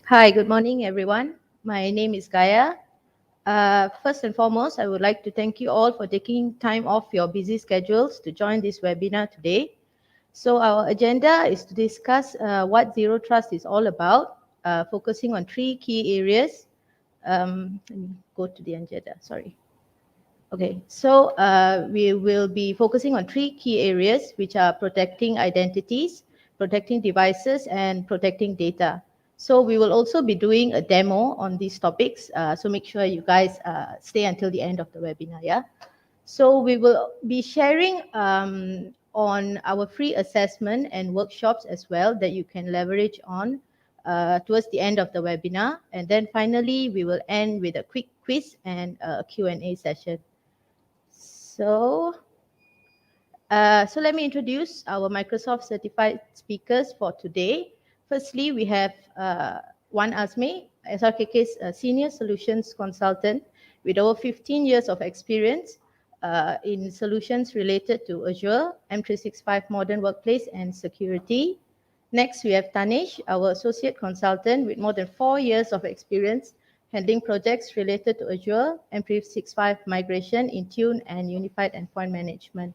Hi, good morning, everyone. My name is Gaya. First and foremost, I would like to thank you all for taking time off your busy schedules to join this webinar today. So our agenda is to discuss what Zero Trust is all about, focusing on three key areas. Let me go to the agenda, sorry. Okay, so we will be focusing on three key areas, which are protecting identities, protecting devices, and protecting data. So we will also be doing a demo on these topics. So make sure you guys stay until the end of the webinar, yeah? So we will be sharing on our free assessment and workshops as well that you can leverage on towards the end of the webinar. And then finally, we will end with a quick quiz and a Q&A session. So let me introduce our Microsoft certified speakers for today. Firstly, we have Wan Azmir, SRKK's senior solutions consultant with over 15 years of experience in solutions related to Azure, M365 Modern Workplace and Security. Next, we have Tanesh, our associate consultant with more than 4 years of experience handling projects related to Azure, M365 migration, Intune, and Unified Endpoint Management.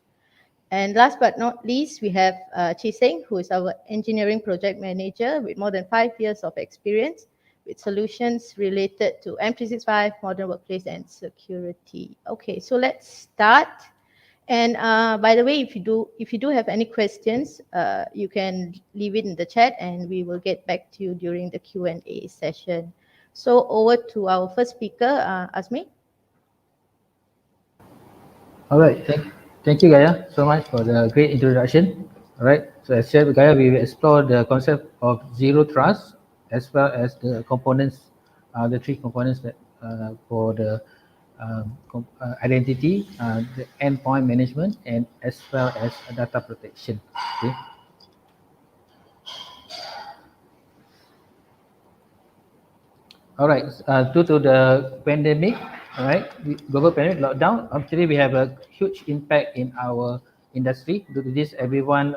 And last but not least, we have Chee, Seng, who is our engineering project manager with more than 5 years of experience with solutions related to M365, modern workplace, and security. Okay, so let's start. And by the way, if you do have any questions, you can leave it in the chat, and we will get back to you during the Q&A session. So over to our first speaker, Azmi. All right, thank you, Gaya, so much for the great introduction. All right, so as shared with Gaya, we will explore the concept of zero trust as well as the components, the three components that for the identity, the endpoint management, and as well as data protection. Okay. All right. Due to the pandemic, all right, global pandemic lockdown, actually we have a huge impact in our industry. Due to this, everyone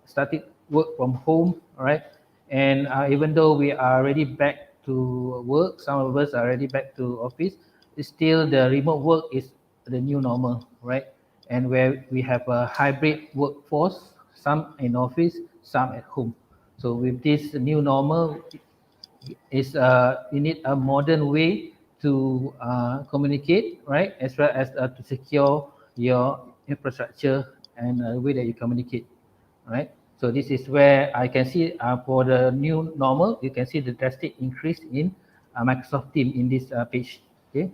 started work from home, all right. And even though we are already back to work, some of us are already back to office. Still, the remote work is the new normal, right? And where we have a hybrid workforce, some in office, some at home. So with this new normal, is you need a modern way to communicate, right? As well as to secure your infrastructure and the way that you communicate, right? So this is where I can see for the new normal, you can see the drastic increase in Microsoft Teams in this page. Okay.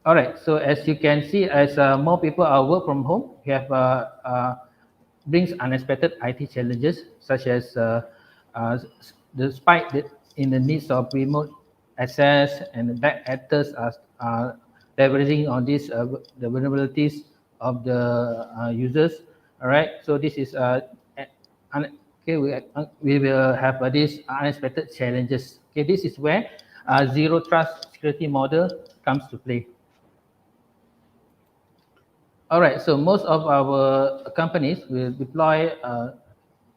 All right. So as you can see, as more people are work from home, we have brings unexpected IT challenges such as uh, the spike in the needs of remote access, and the bad actors are leveraging on this the vulnerabilities of the users. All right, so this is okay. We will have these unexpected challenges. Okay, this is where zero trust security model comes to play. All right, so most of our companies will deploy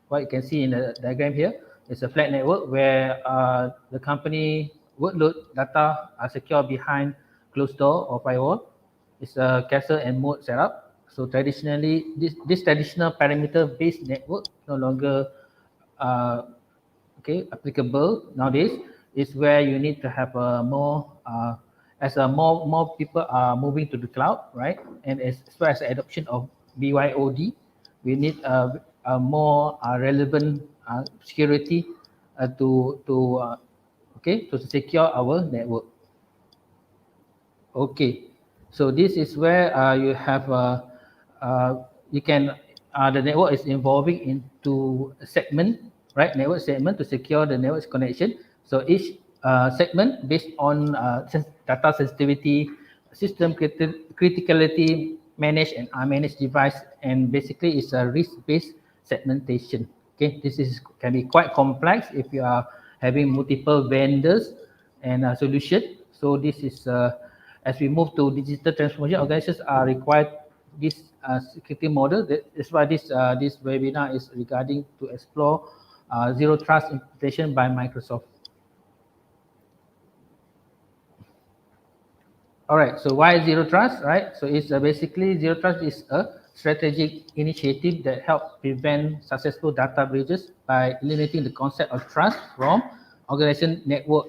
what you can see in the diagram here is a flat network where the company workload data are secure behind closed door or firewall. It's a castle and moat setup. So traditionally, this traditional perimeter-based network no longer uh, okay applicable nowadays. Is where you need to have a more as a more people are moving to the cloud, right? And as well as the adoption of BYOD, we need a more relevant security to secure our network. Okay, so this is where you have you can the network is evolving into a segment, right? Network segment to secure the network connection. So each segment based on data sensitivity, system criticality, managed and unmanaged device, and basically it's a risk-based segmentation. Okay, this is can be quite complex if you are having multiple vendors and solution. So this is as we move to digital transformation, organizations are required this security model. That's why this webinar is regarding to explore Zero Trust implementation by Microsoft. All right, so why Zero Trust, right? So it's basically Zero Trust is a strategic initiative that helps prevent successful data breaches by eliminating the concept of trust from organization network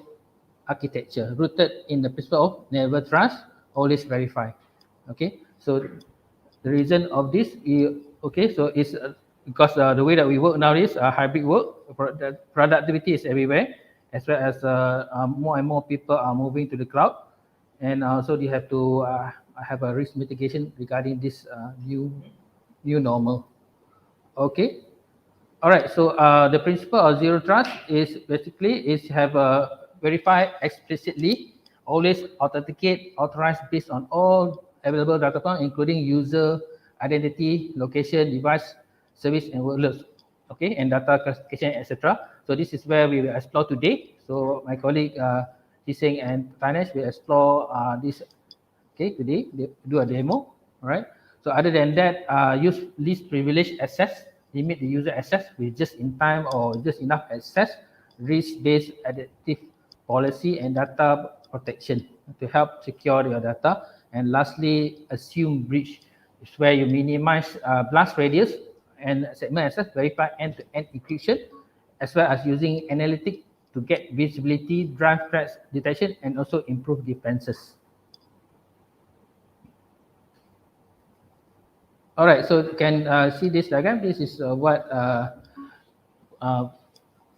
architecture, rooted in the principle of never trust, always verify. Okay, so the reason of this is, okay, so it's because the way that we work nowadays, hybrid work, productivity is everywhere, as well as more and more people are moving to the cloud, and also you have to have a risk mitigation regarding this new normal. Okay. All right. So the principle of zero trust is basically is have a verify explicitly, always authenticate, authorize based on all available data points, including user identity, location, device, service, and workloads. Okay, and data classification, etc. So this is where we will explore today. So my colleague Seng and Tanesh will explore this. Okay, today they do a demo. All right. So other than that, use least privilege access, limit the user access with just in time or just enough access, risk-based adaptive policy and data protection to help secure your data. And lastly, assume breach is where you minimize blast radius and segment access, verify end-to-end encryption, as well as using analytics to get visibility, drive threats detection, and also improve defenses. All right, so you can see this diagram. This is what uh,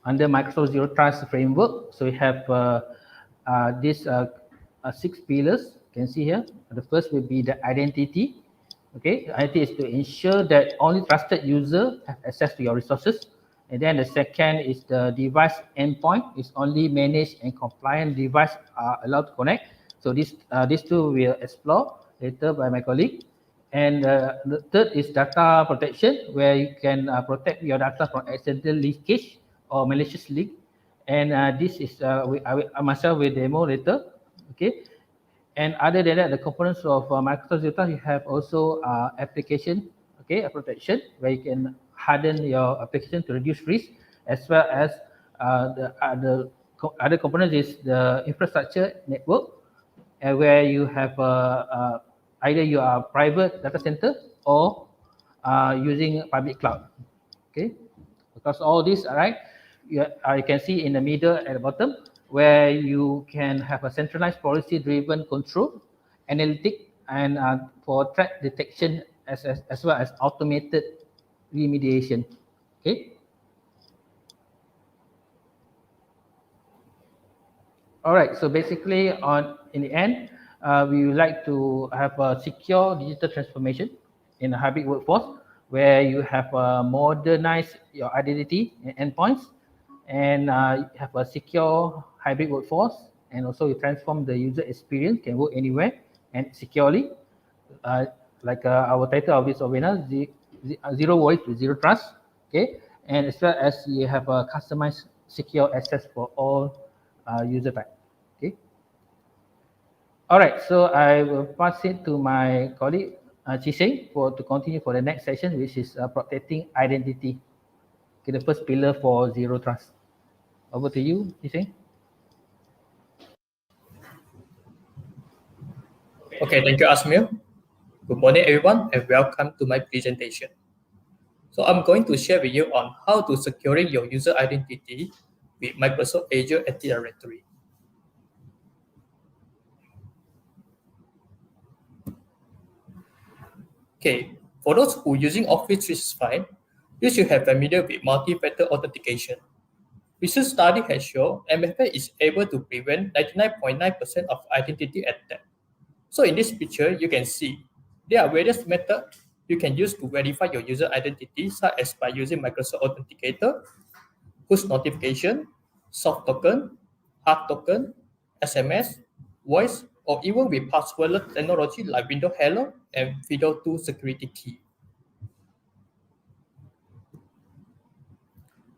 under Microsoft Zero Trust framework. So we have these 6 pillars. You can see here. The first will be the identity. Okay, identity is to ensure that only trusted user have access to your resources. And then the second is the device endpoint. It's only managed and compliant device are allowed to connect. So these two will explore later by my colleague. And the third is data protection, where you can protect your data from accidental leakage or malicious leak. And this is I myself will demo later. Okay. And other than that, the components of Microsoft Zero Trust, you have also application, okay, a protection where you can harden your application to reduce risk, as well as the other components is the infrastructure network, where you have either you are private data center or using public cloud. Okay, because all these, all right, you can see in the middle at the bottom where you can have a centralized policy-driven control, analytic, and for threat detection as well as automated remediation. Okay. All right. So basically, in the end, we would like to have a secure digital transformation in a hybrid workforce where you have modernized your identity and endpoints, and have a secure hybrid workforce, and also you transform the user experience, can work anywhere and securely, like our title of this webinar, zero worry to zero trust. Okay, and as well as you have a customized secure access for all user type. Okay. All right, so I will pass it to my colleague Chee to continue for the next session, which is protecting identity. Okay, the first pillar for zero trust. Over to you, Chee. Okay, thank you, Azmir. Good morning, everyone, and welcome to my presentation. So I'm going to share with you on how to securing your user identity with Microsoft Azure AD Directory. Okay, for those who are using Office 365, you should have familiar with multi-factor authentication. Research study has shown MFA is able to prevent 99.9% of identity attack. So in this picture, you can see there are various methods you can use to verify your user identity, such as by using Microsoft Authenticator, push notification, soft token, hard token, SMS, voice, or even with passwordless technology like Windows Hello and FIDO2 security key.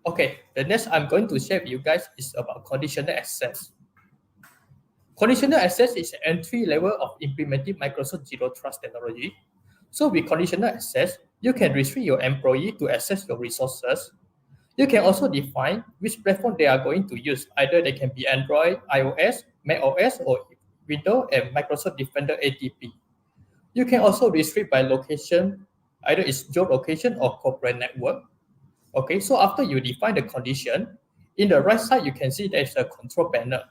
Okay, the next I'm going to share with you guys is about conditional access. Conditional access is an entry level of implementing Microsoft Zero Trust technology. So with conditional access, you can restrict your employee to access your resources. You can also define which platform they are going to use. Either they can be Android, iOS, Mac OS, or Windows and Microsoft Defender ATP. You can also restrict by location, either it's geolocation or corporate network. Okay, so after you define the condition, in the right side, you can see there's a control panel.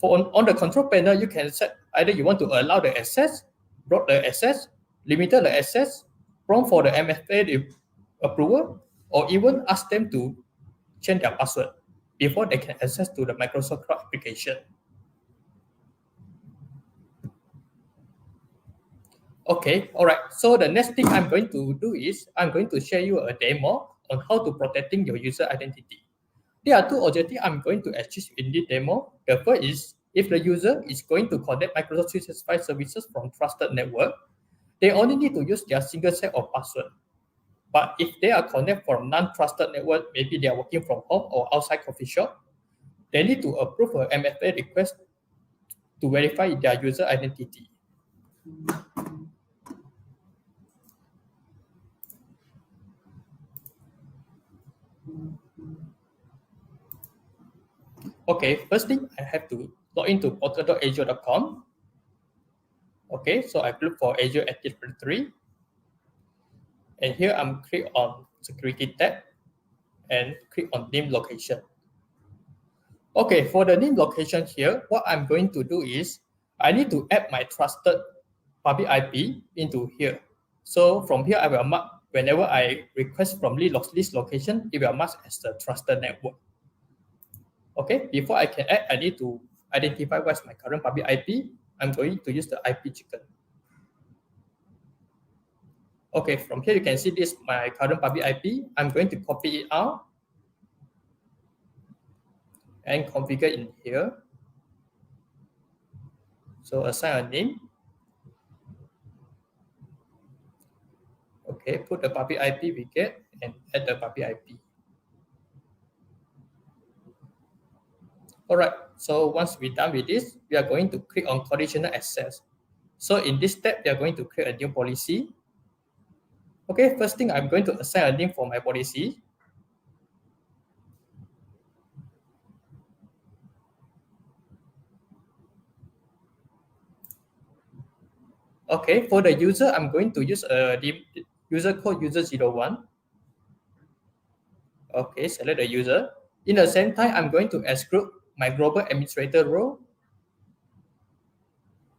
On the control panel, you can set either you want to allow the access, block the access, limit the access, prompt for the MFA approval, or even ask them to change their password before they can access to the Microsoft Cloud application. Okay, all right. So the next thing I'm going to do is I'm going to share you a demo on how to protecting your user identity. There are two objectives I'm going to achieve in this demo. The first is if the user is going to connect Microsoft 365 services from trusted network, they only need to use their single set of password. But if they are connected from non-trusted network, maybe they are working from home or outside coffee shop, they need to approve a MFA request to verify their user identity. Okay, first thing I have to log into portal.azure.com. Okay, so I click for Azure Active Directory. And here I'm click on Security tab and click on name location. Okay, for the name location here, what I'm going to do is I need to add my trusted public IP into here. So from here, I will mark whenever I request from this location, it will mark as the trusted network. Okay, before I can add, I need to identify what's my current public IP. I'm going to use the IP chicken. Okay, from here you can see this my current public IP. I'm going to copy it out and configure in here. So assign a name. Okay, put the public IP we get and add the public IP. All right, so once we're done with this, we are going to click on Conditional Access. So in this step, we are going to create a new policy. Okay, first thing I'm going to assign a name for my policy. Okay, for the user, I'm going to use the user code user01. Okay, select the user. In the same time, I'm going to exclude my global administrator role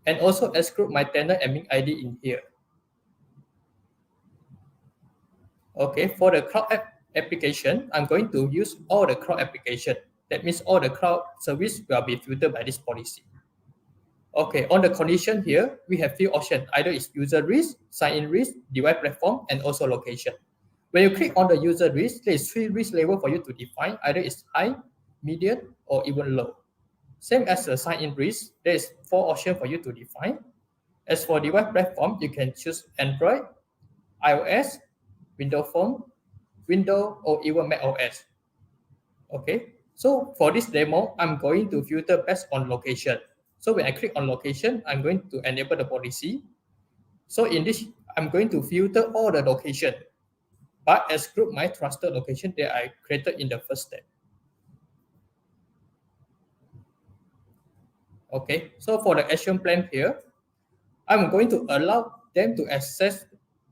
and also exclude my tenant admin ID in here. Okay, for the cloud application, I'm going to use all the cloud application. That means all the cloud service will be filtered by this policy. Okay, on the condition here, we have few options. Either it's user risk, sign-in risk, device platform, and also location. When you click on the user risk, there is 3 risk levels for you to define. Either it's high, medium, or even low. Same as the sign-in risk, there is 4 options for you to define. As for device platform, you can choose Android, iOS, Windows Phone, Windows, or even Mac OS. Okay, so for this demo, I'm going to filter based on location. So when I click on location, I'm going to enable the policy. So in this, I'm going to filter all the location, but exclude my trusted location that I created in the first step. Okay, so for the action plan here, I'm going to allow them to access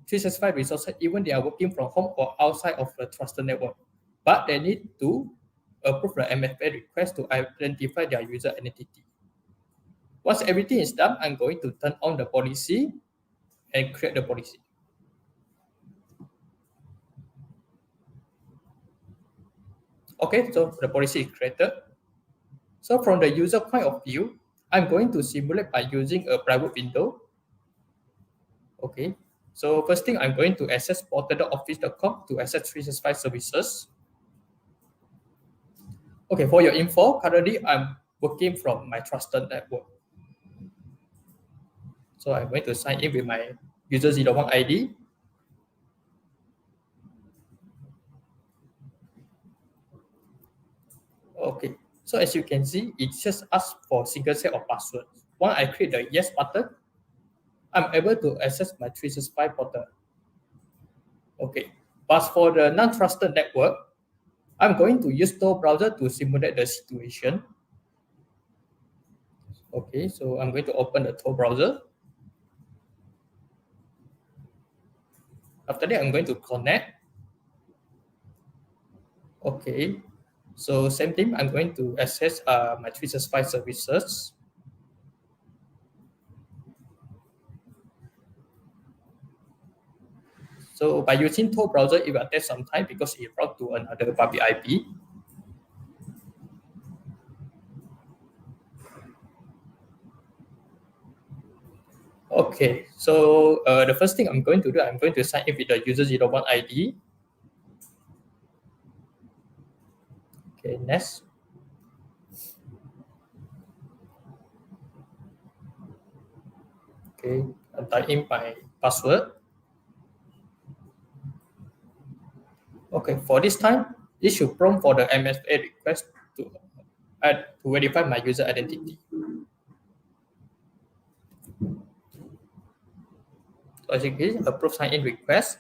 365 resources even they are working from home or outside of the trusted network. But they need to approve the MFA request to identify their user identity. Once everything is done, I'm going to turn on the policy and create the policy. Okay, so the policy is created. So from the user point of view, I'm going to simulate by using a private window. Okay, so first thing I'm going to access portal.office.com to access 365 services. Okay, for your info, currently I'm working from my trusted network. So I'm going to sign in with my user01 ID. Okay, so as you can see, it just asks for single set of passwords. Once I click the yes button, I'm able to access my 365 portal. Okay, but for the non-trusted network, I'm going to use Tor browser to simulate the situation. Okay, so I'm going to open the Tor browser. After that, I'm going to connect. Okay, so same thing, I'm going to access my 365 services. So by using Tor browser, it will take some time because it route to another public IP. Okay, so the first thing I'm going to do, I'm going to sign in with the user01 ID. Okay, next. Okay, I'll type in my password. Okay, for this time, it should prompt for the MFA request to add to verify my user identity. So as you can see, approve sign in request.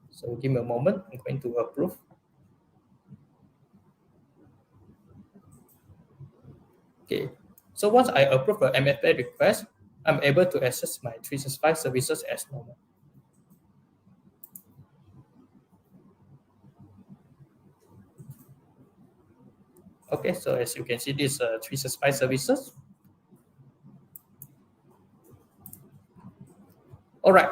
So give me a moment, I'm going to approve. Okay, so once I approve the MFA request, I'm able to access my 365 services as normal. Okay, so as you can see, this 365 services. All right,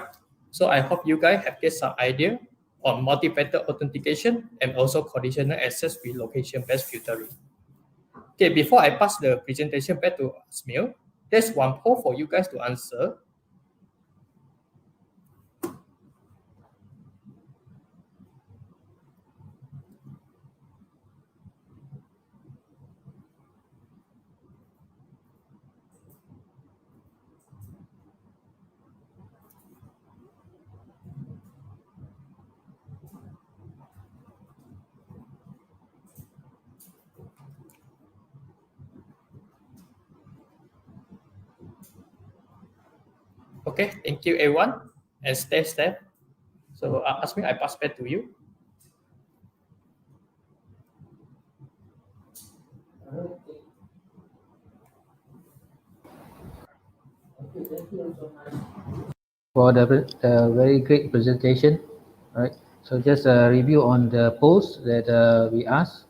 so I hope you guys have get some idea on multi-factor authentication and also conditional access with location-based filtering. Okay, before I pass the presentation back to Azmir, there's one poll for you guys to answer. Okay, thank you everyone, and stay safe. So Azmir, I pass back to you. For the very great presentation. Right. So just a review on the polls that we asked.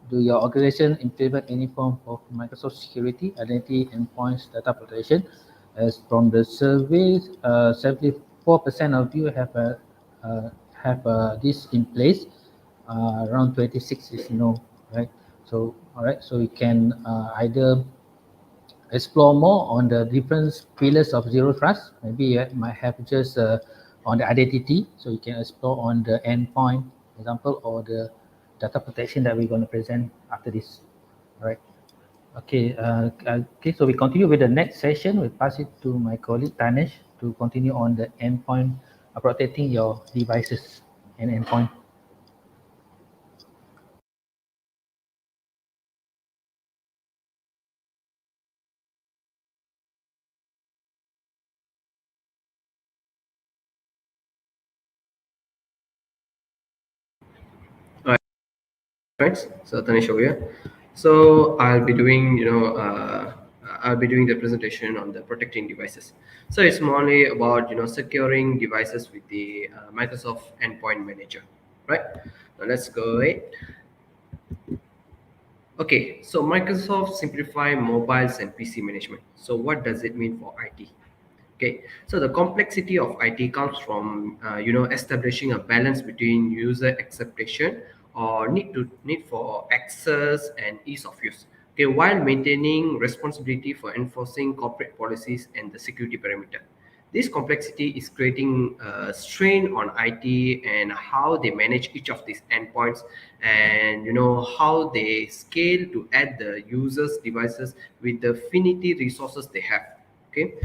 Do your organization implement any form of Microsoft security, identity, endpoints, data protection? As from the survey, 74% of you have this in place. Around 26 is no, right? So all right, so we can either explore more on the different pillars of zero trust. Maybe you might have just on the identity, so you can explore on the endpoint example or the data protection that we're going to present after this. All right. Okay. Okay. So we continue with the next session. We pass it to my colleague Tanesh to continue on the endpoint, protecting your devices and endpoint. Friends, so Tanesh over here. So I'll be doing the presentation on the protecting devices. So it's mainly about securing devices with the Microsoft Endpoint Manager, right? Now let's go ahead. Okay, so Microsoft simplify mobiles and PC management. So what does it mean for IT? Okay, so the complexity of IT comes from establishing a balance between user acceptation or need for access and ease of use. Okay, while maintaining responsibility for enforcing corporate policies and the security parameter. This complexity is creating a strain on IT and how they manage each of these endpoints, and how they scale to add the users devices with the finite resources they have. Okay,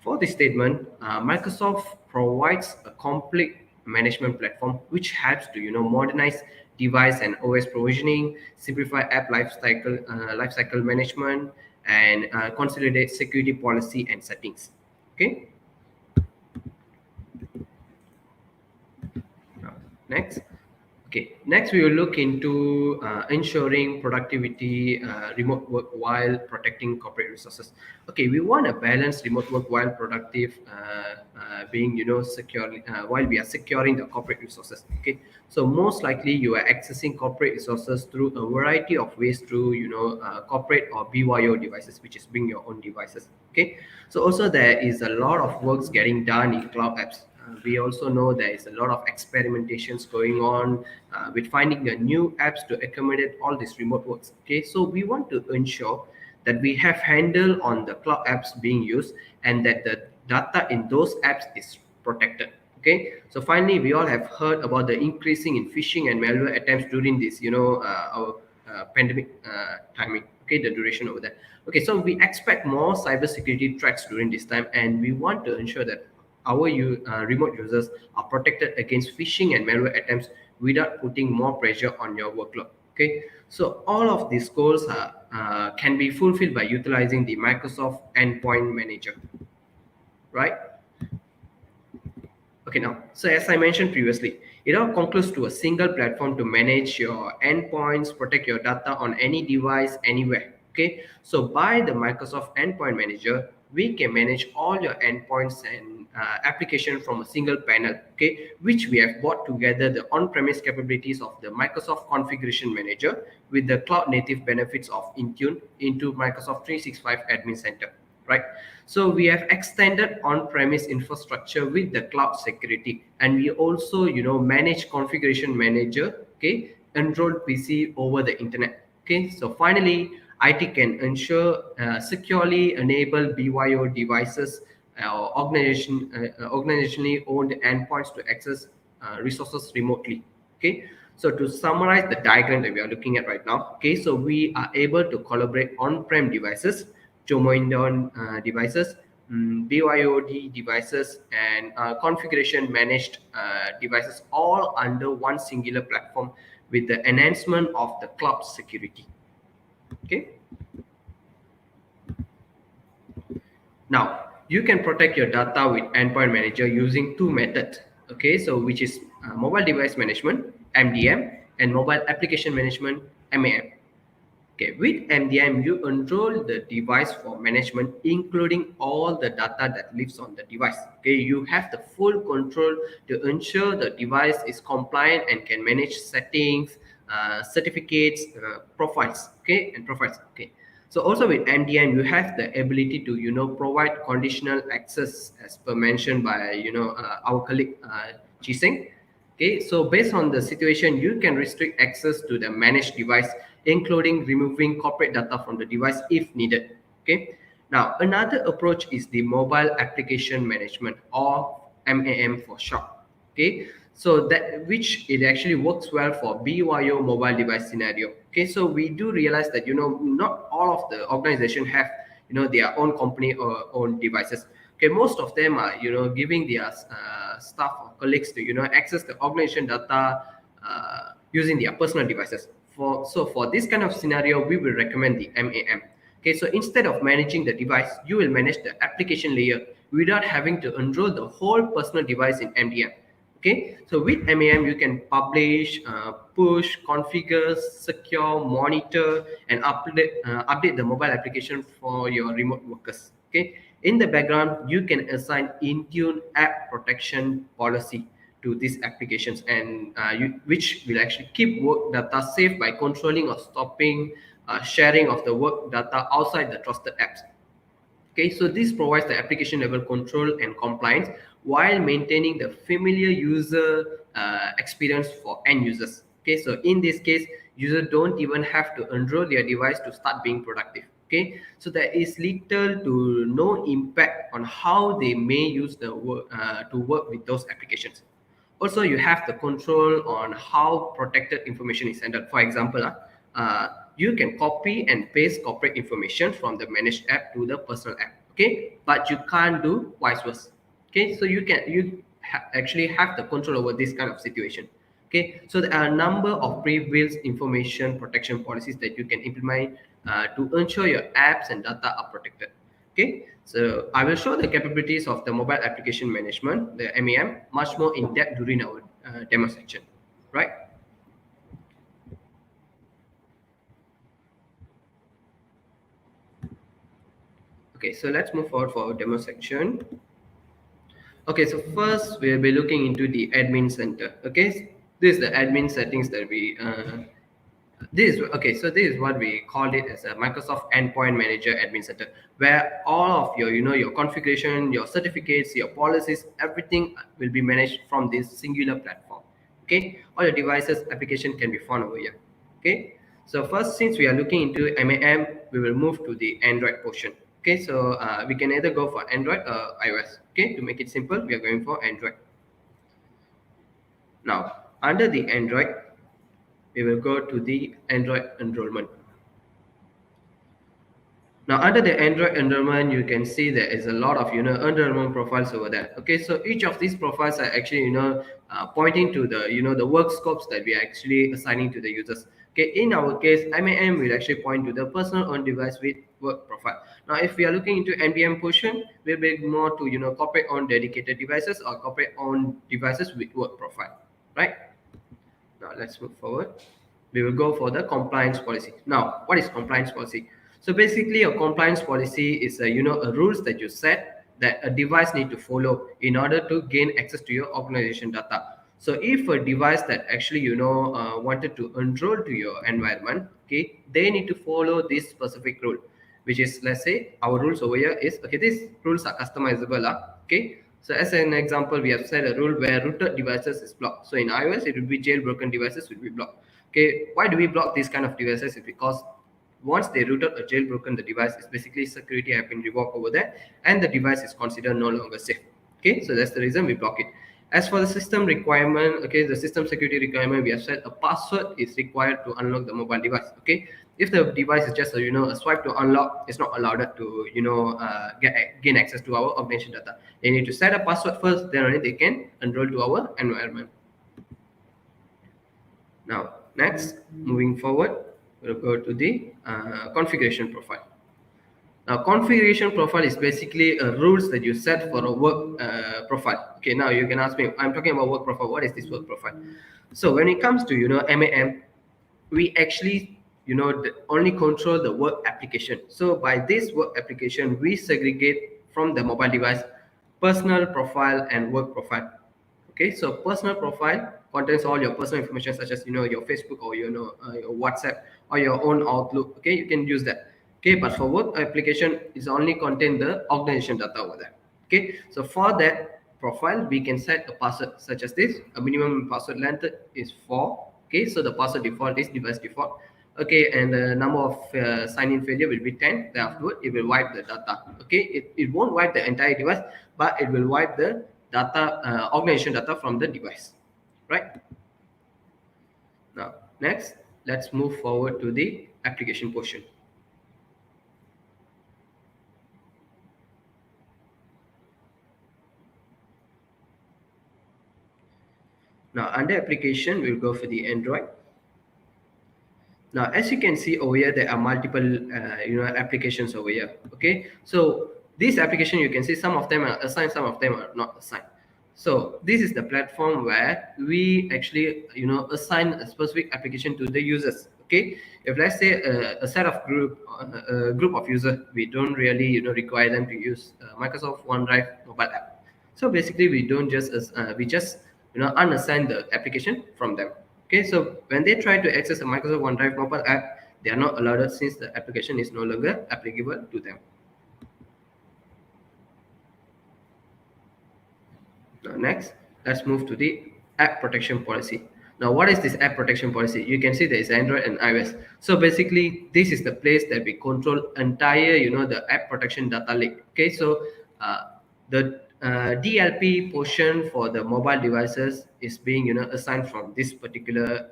for this statement, Microsoft provides a complete management platform which helps to modernize device and OS provisioning, simplify app lifecycle management, and consolidate security policy and settings. Okay. Next. Okay, next we will look into ensuring productivity remote work while protecting corporate resources. Okay, we want a balanced remote work while productive, being secure while we are securing the corporate resources. Okay, so most likely you are accessing corporate resources through a variety of ways through corporate or BYO devices, which is bring your own devices. Okay, so also there is a lot of works getting done in cloud apps. We also know there is a lot of experimentations going on with finding a new apps to accommodate all these remote works. Okay, so we want to ensure that we have handle on the cloud apps being used and that the data in those apps is protected. Okay, so finally we all have heard about the increasing in phishing and malware attempts during this our pandemic timing. Okay, the duration over there. Okay, so we expect more cybersecurity threats during this time, and we want to ensure that our remote users are protected against phishing and malware attempts without putting more pressure on your workload. Okay, so all of these goals can be fulfilled by utilizing the Microsoft Endpoint Manager, right? Okay, now, so as I mentioned previously, it all concludes to a single platform to manage your endpoints, protect your data on any device, anywhere. Okay, so by the Microsoft Endpoint Manager, we can manage all your endpoints and application from a single panel. Okay, which we have brought together the on-premise capabilities of the Microsoft Configuration Manager with the cloud-native benefits of Intune into Microsoft 365 Admin Center, right? So we have extended on-premise infrastructure with the cloud security, and we also manage configuration manager, okay, enrolled PC over the internet. Okay, so finally IT can ensure securely enable BYO devices or organizationally owned endpoints to access resources remotely. Okay, so to summarize the diagram that we are looking at right now, okay, so we are able to collaborate on-prem devices, Jomoindon devices, BYOD devices, and configuration managed devices all under one singular platform with the enhancement of the cloud security. Okay. Now, you can protect your data with Endpoint Manager using two methods. Okay, so which is mobile device management, MDM, and mobile application management, MAM. Okay, with MDM, you enroll the device for management, including all the data that lives on the device. Okay, you have the full control to ensure the device is compliant and can manage settings, certificates, profiles. Okay, and profiles. Okay, so also with MDM, you have the ability to provide conditional access, as per mentioned by our colleague Chee Seng. Okay, so based on the situation, you can restrict access to the managed device, including removing corporate data from the device if needed. Okay, now another approach is the mobile application management, or MAM for short. Okay, so that which it actually works well for BYO mobile device scenario. Okay, so we do realize that not all of the organization have their own company or own devices. Okay, most of them are giving their staff or colleagues to access the organization data using their personal devices. For this kind of scenario, we will recommend the MAM. Okay, so instead of managing the device, you will manage the application layer without having to enroll the whole personal device in MDM. Okay, so with MAM, you can publish, push, configure, secure, monitor, and update the mobile application for your remote workers. Okay, in the background, you can assign Intune app protection policy to these applications, and which will actually keep work data safe by controlling or stopping sharing of the work data outside the trusted apps. Okay, so this provides the application level control and compliance while maintaining the familiar user experience for end users. Okay, so in this case, users don't even have to enroll their device to start being productive. Okay, so there is little to no impact on how they may use the work to work with those applications. Also, you have the control on how protected information is handled. For example, you can copy and paste corporate information from the managed app to the personal app. Okay, but you can't do vice versa. Okay, so actually have the control over this kind of situation. Okay, so there are a number of pre-built information protection policies that you can implement to ensure your apps and data are protected. Okay, so I will show the capabilities of the mobile application management, the MAM, much more in depth during our demo section, right? Okay, so let's move forward for our demo section. Okay, so first we'll be looking into the admin center. Okay, this is the admin settings that we this okay, so this is what we called it as a Microsoft Endpoint Manager admin center, where all of your your configuration, your certificates, your policies, everything will be managed from this singular platform. Okay, all your devices application can be found over here. Okay, so first, since we are looking into MAM, we will move to the Android portion. Okay, so we can either go for Android or iOS. Okay, to make it simple, we are going for Android. Now, under the Android, we will go to the Android enrollment. Now, under the Android enrollment, you can see there is a lot of enrollment profiles over there. Okay, so each of these profiles are actually pointing to the the work scopes that we are actually assigning to the users. Okay, in our case, MAM will actually point to the personal on device with work profile. Now, if we are looking into NBM portion, we'll be more to corporate on dedicated devices or corporate on devices with work profile, right? Now let's move forward. We will go for the compliance policy. Now, what is compliance policy? So basically, a compliance policy is a rules that you set that a device need to follow in order to gain access to your organization data. So if a device that actually wanted to enroll to your environment, okay, they need to follow this specific rule, which is, let's say our rules over here is, okay, these rules are customizable. Okay, so as an example, we have set a rule where rooted devices is blocked. So in iOS, it will be jailbroken devices will be blocked. Okay, why do we block these kind of devices? It's because once they rooted or jailbroken the device, it's basically security have been revoked over there, and the device is considered no longer safe. Okay, so that's the reason we block it. As for the system requirement, okay, the system security requirement, we have said a password is required to unlock the mobile device. Okay, if the device is just a swipe to unlock, it's not allowed to gain access to our organization data. They need to set a password first, then only they can enroll to our environment. Now, next, moving forward, we'll go to the configuration profile. Now, configuration profile is basically rules that you set for a work profile. Okay, now you can ask me, I'm talking about work profile. What is this work profile? So when it comes to MAM, we actually only control the work application. So by this work application, we segregate from the mobile device personal profile and work profile. Okay, so personal profile contains all your personal information such as your Facebook or your WhatsApp or your own Outlook. Okay, you can use that. Okay, but for work application is only contain the organization data over there. Okay, so for that profile we can set a password such as this. A minimum password length is 4. Okay, so the password default is device default. Okay, and the number of sign-in failure will be 10. Then afterward it will wipe the data. Okay, it won't wipe the entire device, but it will wipe the data organization data from the device, right? Now next, let's move forward to the application portion. Now under application, we'll go for the Android. Now, as you can see over here, there are multiple applications over here. Okay, so this application, you can see some of them are assigned, some of them are not assigned. So this is the platform where we actually assign a specific application to the users. Okay, if let's say a set of group of users, we don't really require them to use Microsoft OneDrive mobile app. So basically, we don't just we just unassign the application from them. Okay, so when they try to access a Microsoft OneDrive mobile app, they are not allowed since the application is no longer applicable to them. Now next, let's move to the app protection policy. Now, what is this app protection policy? You can see there is Android and iOS. So basically, this is the place that we control entire the app protection data lake. Okay, so the DLP portion for the mobile devices is being assigned from this particular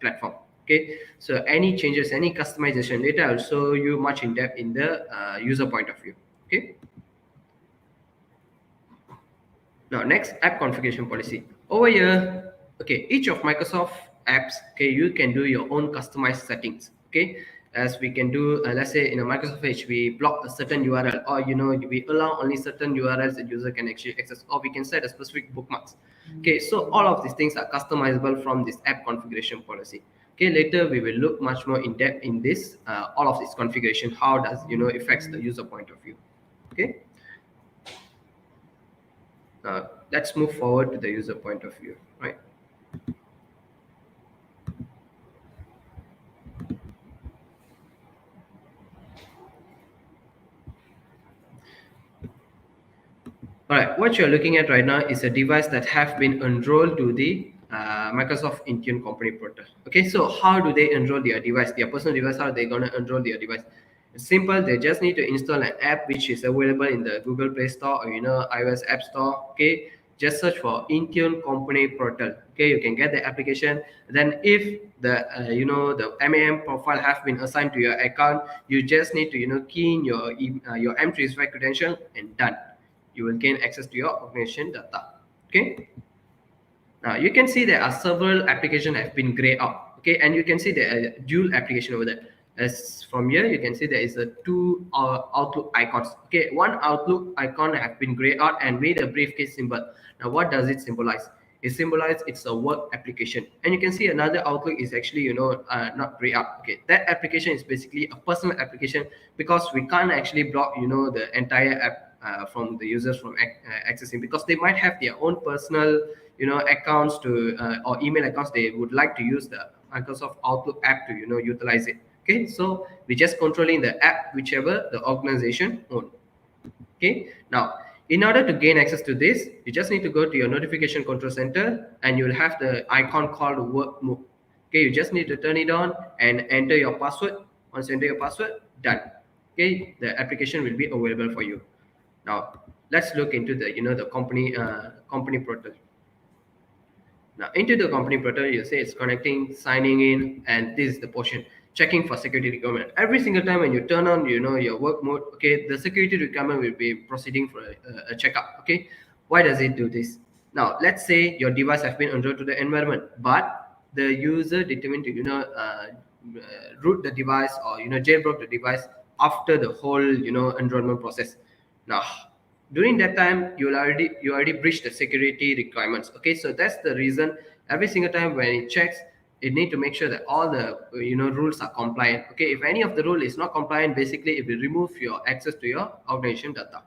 platform. Okay, so any changes, any customization later, I'll show you much in depth in the user point of view. Okay, now next, app configuration policy. Over here, okay, each of Microsoft apps, okay, you can do your own customized settings. Okay, as we can do, let's say in a Microsoft Edge, we block a certain URL, or we allow only certain URLs that user can actually access, or we can set a specific bookmarks. Okay, so all of these things are customizable from this app configuration policy. Okay, later we will look much more in depth in this all of this configuration, how does affects the user point of view. Okay. Now let's move forward to the user point of view, right? All right, what you're looking at right now is a device that have been enrolled to the Microsoft Intune company portal. Okay, so how do they enroll their device, their personal device? How are they going to enroll their device? It's simple. They just need to install an app which is available in the Google Play Store or iOS App Store. Okay, just search for Intune company portal. Okay, you can get the application. Then if the the MAM profile have been assigned to your account, you just need to key in your M365 credential and done. You will gain access to your organization data. Okay. Now you can see there are several applications have been grayed out. Okay, and you can see there are dual application over there. As from here, you can see there is a two Outlook icons. Okay, one Outlook icon have been grayed out and made a briefcase symbol. Now, what does it symbolize? It symbolizes it's a work application, and you can see another Outlook is actually not grayed out. Okay, that application is basically a personal application because we can't actually block the entire app from the users from accessing, because they might have their own personal accounts to or email accounts they would like to use the Microsoft Outlook app to utilize it. Okay, so we just controlling the app whichever the organization own. Okay, now in order to gain access to this, you just need to go to your notification control center and you'll have the icon called work mode. Okay, you just need to turn it on and enter your password. Once you enter your password, done. Okay, the application will be available for you. Now let's look into the the company portal. Now into the company portal, you say it's connecting, signing in, and this is the portion checking for security requirement. Every single time when you turn on your work mode, okay, the security requirement will be proceeding for a checkup. Okay, why does it do this? Now let's say your device has been enrolled to the environment, but the user determined to root the device or jailbroke the device after the whole enrollment process. Now during that time you already breached the security requirements. Okay, so that's the reason every single time when it checks, it need to make sure that all the rules are compliant. Okay, if any of the rule is not compliant, basically it will remove your access to your organization data.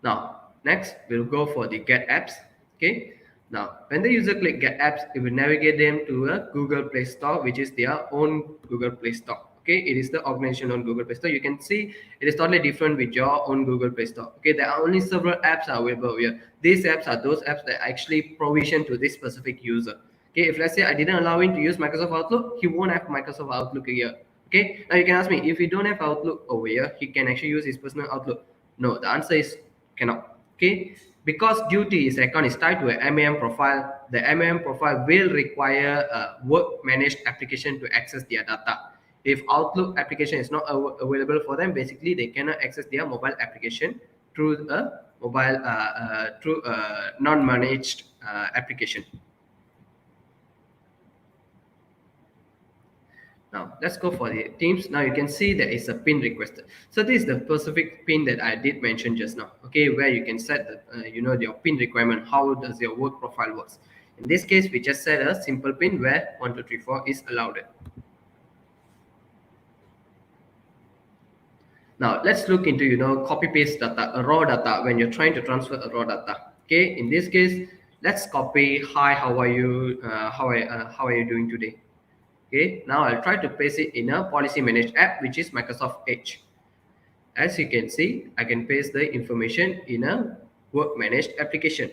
Now next we'll go for the get apps. Okay, now when the user click get apps, it will navigate them to a Google Play Store, which is their own Google Play Store. Okay, it is the organization on Google Play Store. You can see it is totally different with your own Google Play Store. Okay, there are only several apps available here. These apps are those apps that actually provision to this specific user. Okay, if let's say I didn't allow him to use Microsoft Outlook, he won't have Microsoft Outlook here. Okay, now you can ask me, if he don't have Outlook over here, he can actually use his personal Outlook. No, the answer is cannot. Okay, because due to his account is tied to a MAM profile, the MAM profile will require a work managed application to access their data. If Outlook application is not available for them, basically they cannot access their mobile application through a non-managed application. Now let's go for the Teams. Now you can see there is a pin requested. So this is the specific pin that I did mention just now. Okay, where you can set the your pin requirement. How does your work profile works? In this case, we just set a simple pin where 1 2 3 4 is allowed. Now let's look into copy paste data, a raw data, when you're trying to transfer a raw data. Okay, in this case, let's copy. Hi, how are you? How are you doing today? Okay, now I'll try to paste it in a policy managed app, which is Microsoft Edge. As you can see, I can paste the information in a work managed application.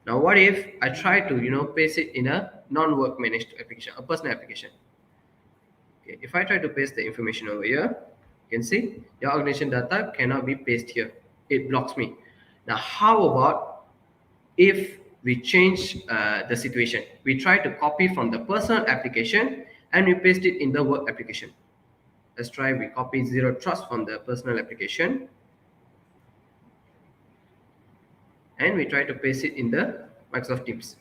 Now what if I try to paste it in a non-work managed application, a personal application? Okay, if I try to paste the information over here, you can see your organization data cannot be pasted here. It blocks me. Now how about if we change the situation? We try to copy from the personal application and we paste it in the work application. Let's try. We copy zero trust from the personal application and we try to paste it in the Microsoft Teams.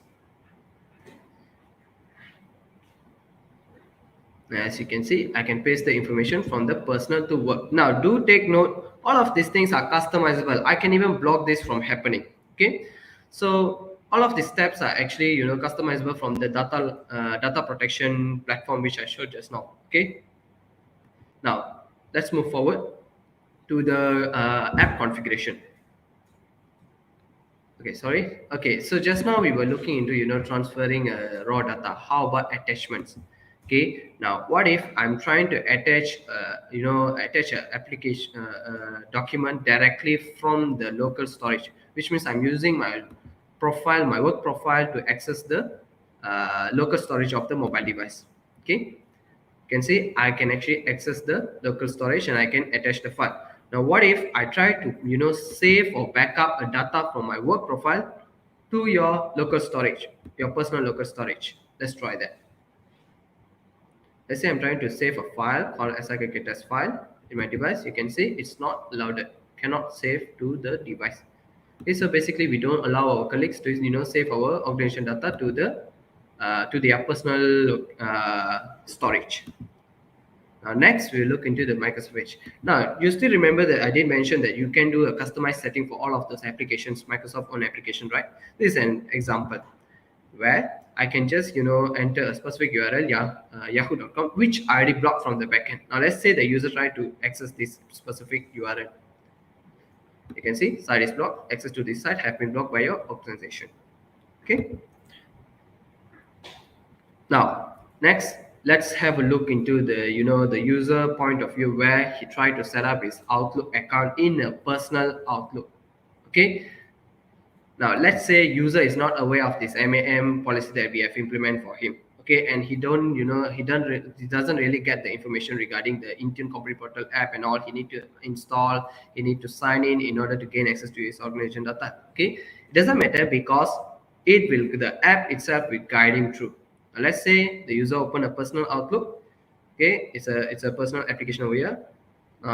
As you can see, I can paste the information from the personal to work. Now do take note, all of these things are customizable. I can even block this from happening. Okay, so all of these steps are actually customizable from the data protection platform which I showed just now. Okay, now let's move forward to the app configuration. Okay, sorry. Okay, so just now we were looking into transferring raw data. How about attachments? Okay, now what if I'm trying to attach attach an application document directly from the local storage, which means I'm using my profile, my work profile, to access the local storage of the mobile device. Okay, you can see I can actually access the local storage and I can attach the file. Now what if I try to save or backup a data from my work profile to your local storage, your personal local storage? Let's try that. Let's say I'm trying to save a file called SIKK file in my device. You can see it's not allowed, cannot save to the device. Okay, so basically we don't allow our colleagues to save our organization data to their personal storage. Now next we'll look into the Microsoft Edge. Now you still remember that I did mention that you can do a customized setting for all of those applications, Microsoft own application, right? This is an example where I can just enter a specific URL, yahoo.com, which I already blocked from the backend. Now let's say the user try to access this specific URL. You can see site is blocked, access to this site have been blocked by your organization. Okay. Now next, let's have a look into the the user point of view, where he tried to set up his Outlook account in a personal Outlook. Okay, now let's say user is not aware of this MAM policy that we have implemented for him. Okay, and he doesn't really get the information regarding the Intune Company Portal app and all. He need to install, he need to sign in order to gain access to his organization data. Okay, it doesn't matter, because the app itself will guide him through. Now, let's say the user open a personal Outlook. Okay, it's a personal application over here.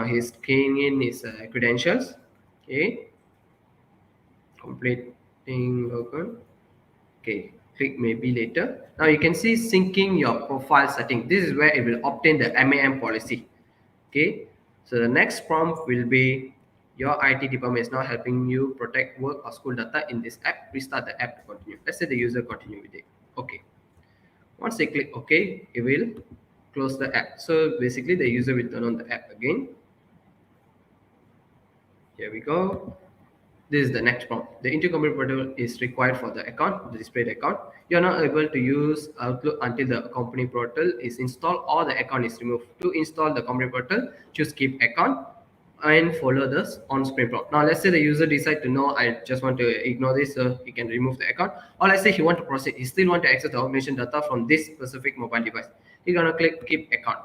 He's keying in his credentials. Okay, completing login. Okay, click maybe later. Now you can see syncing your profile setting. This is where it will obtain the MAM policy. Okay, so the next prompt will be, your IT department is now helping you protect work or school data in this app. Restart the app to continue. Let's say the user continue with it. Okay, once they click OK, it will close the app. So basically the user will turn on the app again. Here we go. This is the next prompt. The Intune Company Portal is required for the account, the displayed account. You are not able to use Outlook until the company portal is installed or the account is removed. To install the company portal, choose keep account and follow this on-screen prompt. Now let's say the user decide to know, I just want to ignore this, so he can remove the account. Or let's say he want to proceed, he still want to access the organization data from this specific mobile device. He's gonna click keep account.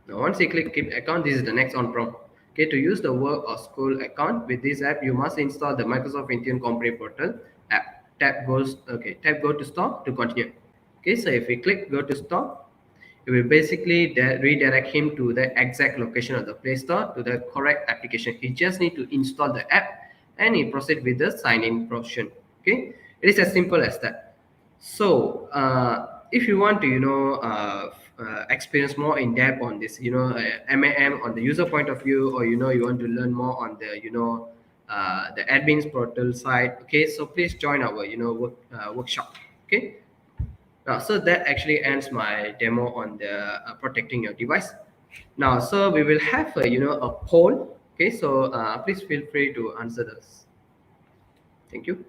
Now once you click keep account, this is the next on prompt. Okay, to use the work or school account with this app, you must install the Microsoft Intune Company Portal app. Tap go to store to continue. Okay, so if we click go to store, it will basically redirect him to the exact location of the Play Store to the correct application. He just need to install the app and he proceed with the sign-in portion. Okay, it is as simple as that. So if you want to experience more in depth on this MAM on the user point of view, or you want to learn more on the the admins portal side, okay, so please join our workshop. Okay, now so that actually ends my demo on the protecting your device. Now so we will have a poll. Okay, so please feel free to answer this. Thank you.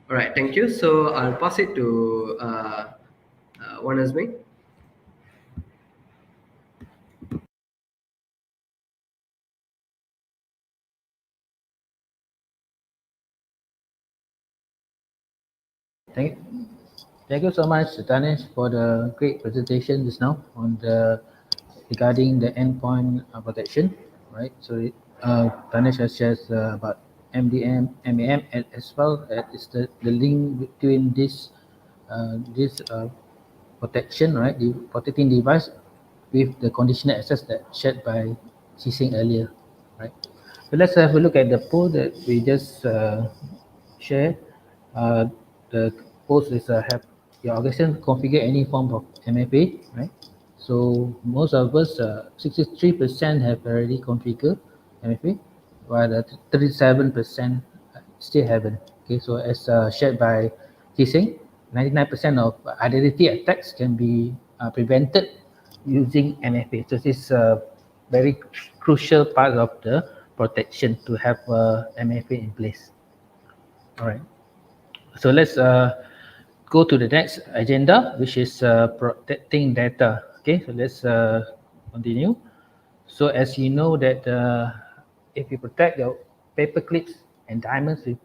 All right, thank you. So I'll pass it to one Azmir. Thank you so much, Tanesh, for the great presentation just now on the regarding the endpoint protection, right? So Tanesh has shared about MDM, MAM, and as well as the link between this protection, right? The protecting device with the conditional access that shared by Seng earlier, right? So let's have a look at the poll that we just shared. Uh, the post is have your organization configure any form of MFA, right? So most of us, 63% have already configured MFA, while 37% still haven't. Okay, so as shared by Seng, 99% of identity attacks can be prevented using MFA. So this is a very crucial part of the protection to have MFA in place. All right. So let's go to the next agenda, which is protecting data. Okay, so let's continue. So as you know that if you protect your paper clips and diamonds with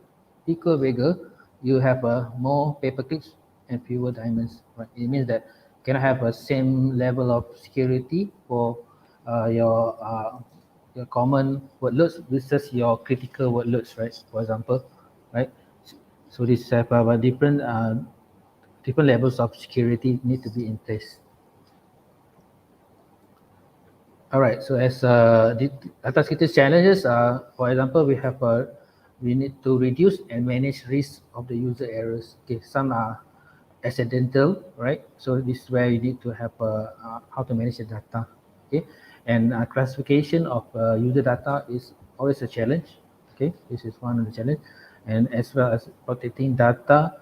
equal vigor, you have more paper clips and fewer diamonds. Right? It means that you cannot have a same level of security for your common workloads versus your critical workloads, right? For example, right? So this have different levels of security need to be in place. All right. So as the data security challenges, for example, we need to reduce and manage risk of the user errors. Okay, some are accidental, right? So this is where you need to have how to manage the data. Okay, and classification of user data is always a challenge. Okay, this is one of the challenge, and as well as protecting data.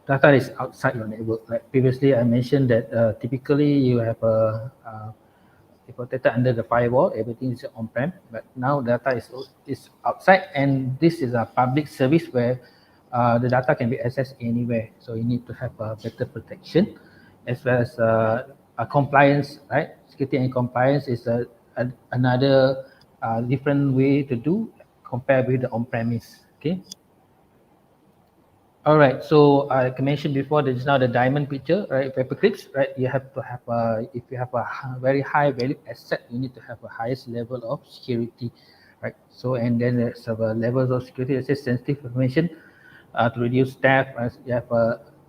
Data is outside your network. Like previously, I mentioned that typically you have a protected under the firewall, everything is on-prem, but now data is outside, and this is a public service where the data can be accessed anywhere. So you need to have a better protection, as well as a compliance, right? Security and compliance is another different way to do compared with the on-premise. Okay. All right, so I mentioned before, there is now the diamond picture, right? Paper clips, right? You have to have if you have a very high value asset, you need to have a highest level of security, right? So and then there's levels of security, let's say sensitive information, to reduce theft. You have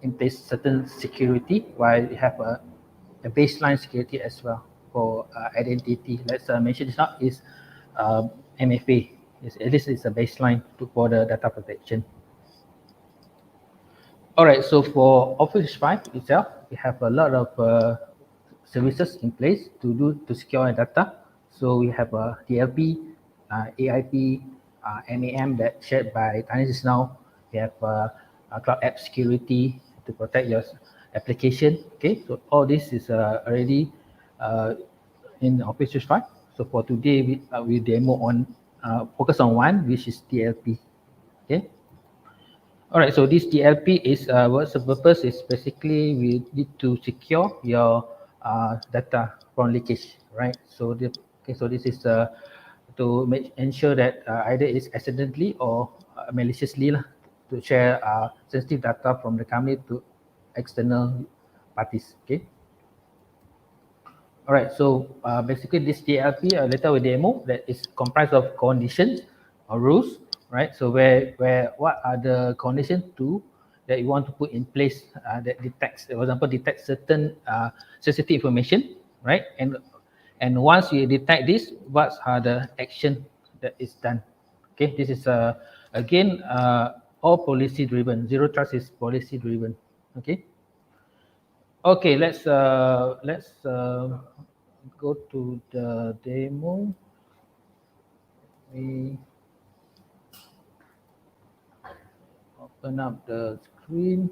in place certain security, while you have a baseline security as well for identity. Let's mention this now is MFA. At least it's a baseline for the data protection. All right, so for Office 5 itself, we have a lot of services in place to secure our data. So we have DLP, AIP, MAM that shared by Tanesh just now. We have cloud app security to protect your application. Okay, so all this is already in Office 365. So for today, we demo on focus on one, which is DLP. Okay. All right, so this DLP is what's the purpose is basically we need to secure your data from leakage, right? So so this is to ensure that either it's accidentally or maliciously to share sensitive data from the company to external parties. Okay. All right, so basically this DLP, later we demo, that is comprised of conditions or rules, right? So where what are the conditions that you want to put in place that detects, for example, detects certain sensitive information, right? And once you detect this, what are the action that is done? Okay, this is again all policy driven. Zero trust is policy driven. Okay. Okay, let's go to the demo. We open up the screen.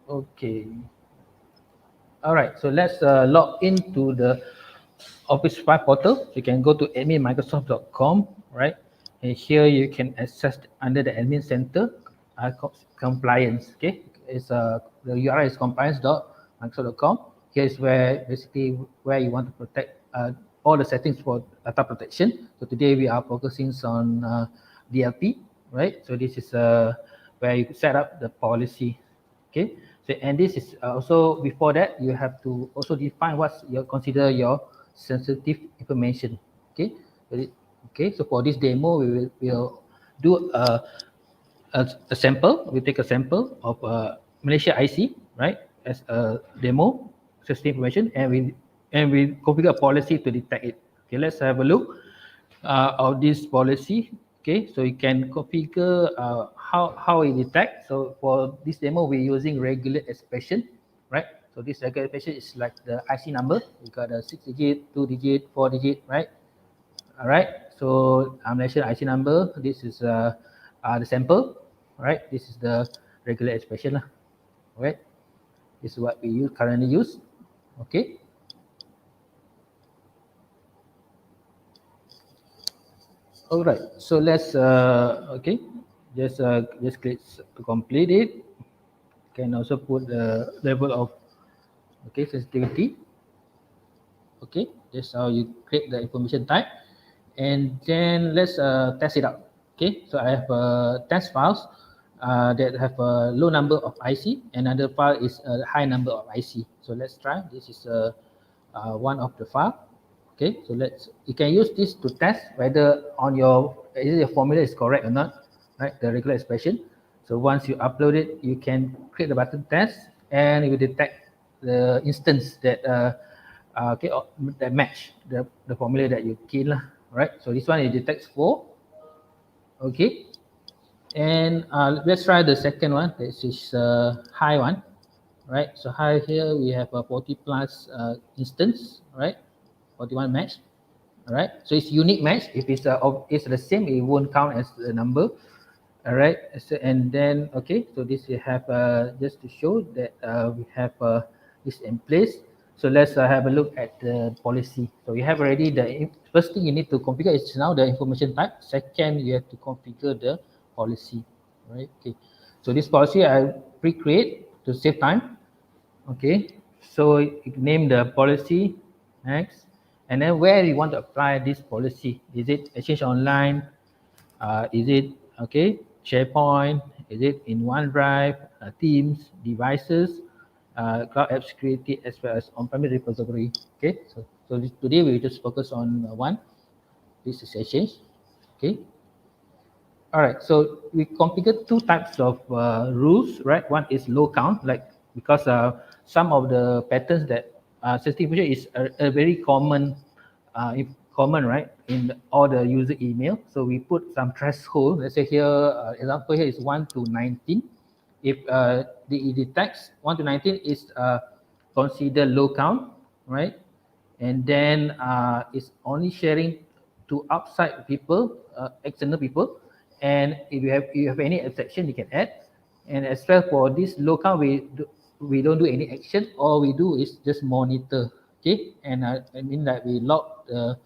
Okay. All right, so let's log into the Office 5 portal. You can go to adminmicrosoft.com, right? And here you can access under the admin center compliance. Okay, it's the URL is compliance.microsoft.com. Here is where basically where you want to protect all the settings for data protection. So today we are focusing on DLP, right? So this is where you set up the policy. Okay, so and this is also before that you have to also define what's your consider your sensitive information. Okay, okay. So for this demo, we'll do a sample. We take a sample of Malaysia IC, right, as a demo. sensitive information, and we configure a policy to detect it. Okay, let's have a look of this policy. Okay, so you can configure how it detects. So for this demo, we're using regular expression, right? So this regular expression is like the IC number. We got a 6-digit, 2-digit, 4-digit, right? All right. So I'm mentioning IC number. This is the sample, right? This is the regular expression, lah. All right. This is what we currently use. Okay. All right. So let's okay. Just click to complete it. Can also put the level of sensitivity. Okay. That's how you create the information type, and then let's test it out. Okay. So I have test files that have a low number of IC. Another file is a high number of IC. So let's try. This is one of the file. Okay, so you can use this to test whether your formula is correct or not, right? The regular expression. So once you upload it, you can create the button test, and it will detect the instance that that match the formula that you key lah, right? So this one it detects 4. Okay, and let's try the second one. This is high one, right? So high here we have a 40 plus instance, right? 41 match. All right, so it's unique match. If it's the same, it won't count as the number. All right, so, and then okay, so this we have just to show that we have this in place. So let's have a look at the policy. So you have already the first thing you need to configure is now the information type. Second, you have to configure the policy. Right. Okay. So this policy I pre-create to save time. Okay. So you name the policy. Next. And then where you want to apply this policy. Is it Exchange Online? Is it okay SharePoint? Is it in OneDrive, Teams, devices, cloud app security, as well as on-premise repository? Okay, so today we just focus on one. This is Exchange. Okay. All right. So we configure two types of rules, right? One is low count, like because some of the patterns that sensitive information is a very common, right, in all the user email. So we put some threshold. Let's say here, example here is 1 to 19. If it detects 1 to 19 is considered low count, right? And then it's only sharing to outside people, external people. And if you have any exception, you can add. And as well for this low count, we don't do any action. All we do is just monitor. Okay, and I mean that we log the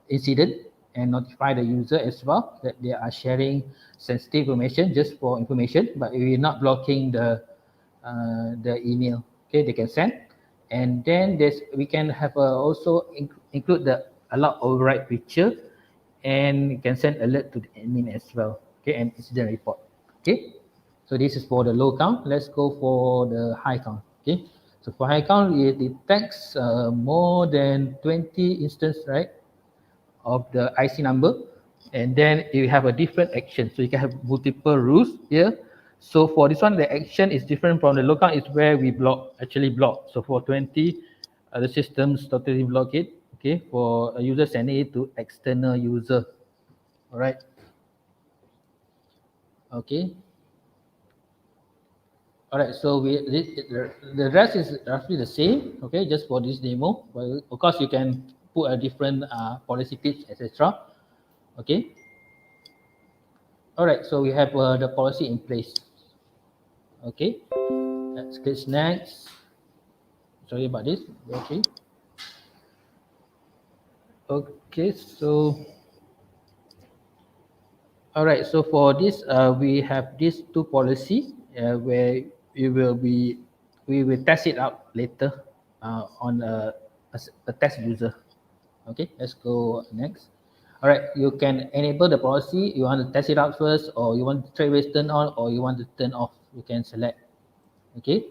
incident and notify the user as well that they are sharing sensitive information just for information, but we're not blocking the email. Okay, they can send, and then we can have also include the allow override feature, and you can send alert to the admin as well. Okay, and incident report. Okay, so this is for the low count. Let's go for the high count. Okay, so for high count, it detects more than 20 instances, right, of the IC number, and then you have a different action. So you can have multiple rules here. So for this one, the action is different from the low count. Is where we actually block. So for 20, the systems totally block it. Okay, for a user sending it to external user. All right. Okay. All right. So the rest is roughly the same. Okay, just for this demo. But of course, you can put a different policy pitch, etc. Okay. All right. So we have the policy in place. Okay. Let's click next. Sorry about this. Okay. Okay. So. All right. So for this, we have these two policy where we will test it out later on a test user. Okay. Let's go next. All right. You can enable the policy. You want to test it out first, or you want to tradeways turn on, or you want to turn off. You can select. Okay.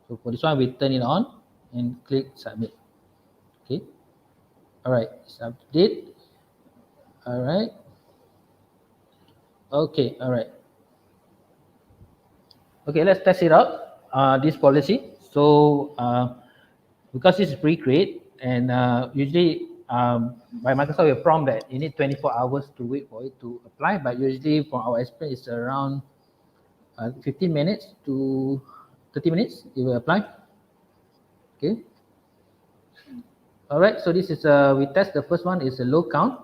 So for this one, we turn it on and click submit. Okay. All right. Submit. All right. Okay. All right. Okay. Let's test it out. This policy. So because this is pre-create, and usually by Microsoft will prompt that you need 24 hours to wait for it to apply, but usually from our experience it's around 15 minutes to 30 minutes it will apply. Okay. All right, so this is we test the first one is a low count,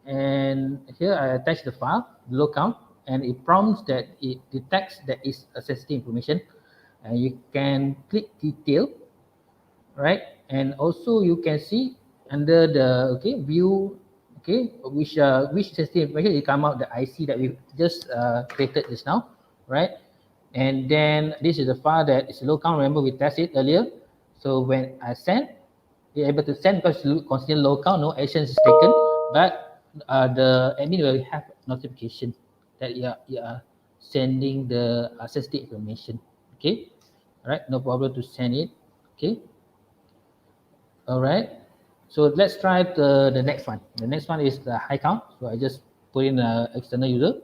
and here I attach the file low count, and it prompts that it detects that is a sensitive information, and you can click detail, right? And also you can see under the view, which sensitive information it come out the IC that we just created just now, right? And then this is the file that is low count. Remember we tested it earlier. So when I send, you're able to send because it's considered low count, no actions is taken, but the admin will have notification that you are sending the sensitive information. Okay, all right, no problem to send it. Okay, all right. So let's try the next one. The next one is the high count. So I just put in an external user,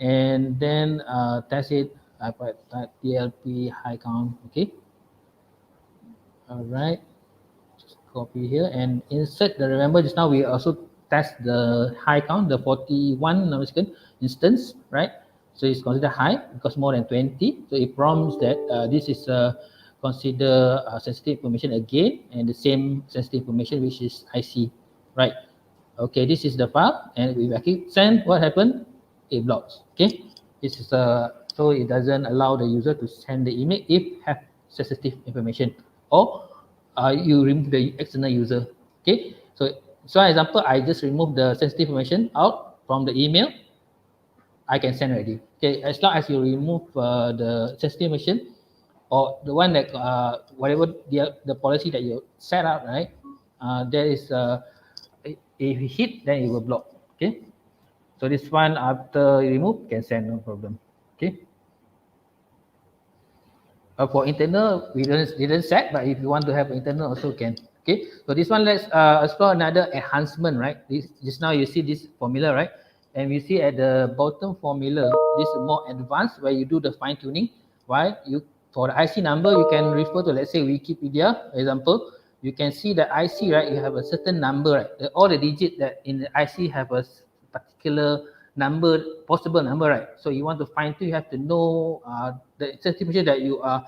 and then test it. I put TLP high count. Okay. All right. Just copy here and insert the, remember just now we also test the high count, the 41 nanosecond instance, right? So it's considered high because more than 20. So it prompts that this is consider sensitive information again, and the same sensitive information which is IC, right? Okay, this is the file, and if I click send, what happened? It blocks. Okay, this is so it doesn't allow the user to send the email if have sensitive information, or you remove the external user. Okay, so example, I just remove the sensitive information out from the email, I can send already. Okay, as long as you remove the sensitive information or the one that whatever the policy that you set up, right? There is if you hit, then it will block. Okay, so this one after you remove can send, no problem. Okay. For internal, we didn't set, but if you want to have internal, also can. Okay. So this one, let's explore another enhancement, right? This just now you see this formula, right? And we see at the bottom formula, this is more advanced where you do the fine tuning. Why? You for the IC number, you can refer to, let's say, Wikipedia example. You can see the IC, right? You have a certain number, right? All the digits that in the IC have a particular number, possible number, right? So you want to fine tune, you have to know the certification that you are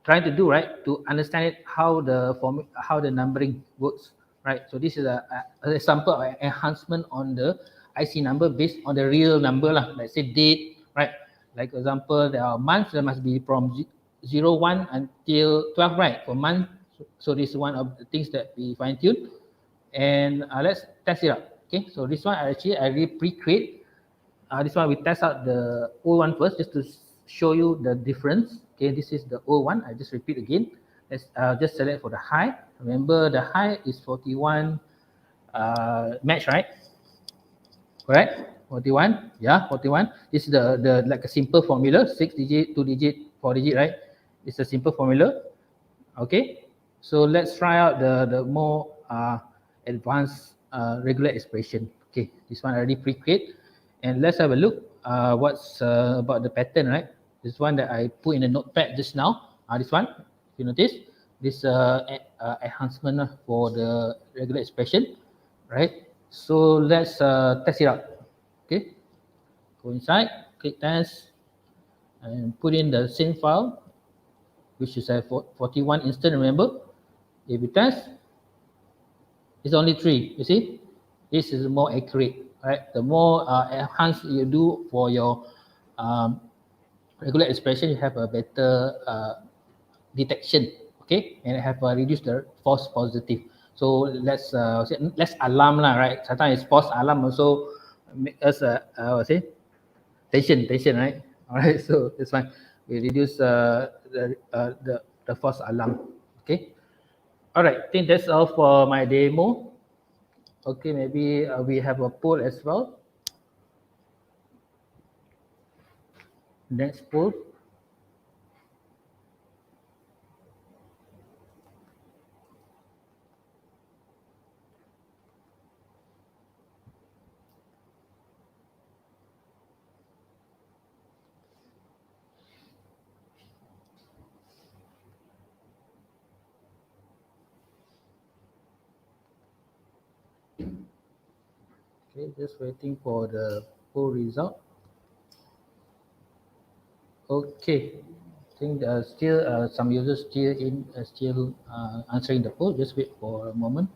trying to do, right? To understand it, how the how the numbering works, right? So this is an example of enhancement on the IC number based on the real number lah. Let's say date, right? Like example, there are months, there must be from 01 until 12, right? For month. So this is one of the things that we fine tune, and let's test it out. Okay, so this one I really pre-create. This one we test out the old one first, just to show you the difference. Okay, this is the old one. I just repeat again. Let's just select for the high. Remember the high is 41 match, right? Correct? 41. Yeah, 41. This is the like a simple formula, 6 digit, 2 digit, 4 digit, right? It's a simple formula. Okay, so let's try out the more advanced regular expression. Okay, this one already pre-create, and let's have a look what's about the pattern, right? This one that I put in a notepad just now. This one, if you notice, this enhancement for the regular expression, right? So let's test it out. Okay, go inside, click test, and put in the same file, which is a 41 instant. Remember, if you test, it's only 3. You see, this is more accurate, right? The more enhanced you do for your um, regular expression, you have a better detection. Okay, and have reduced the false positive. So let's alarm lah, right? Sometimes it's false alarm also make us say tension, right? All right, so this one we reduce the false alarm. Okay. All right, I think that's all for my demo. Okay, maybe we have a poll as well. Next poll. Okay, just waiting for the poll result. Okay, I think still some users still answering the poll. Just wait for a moment.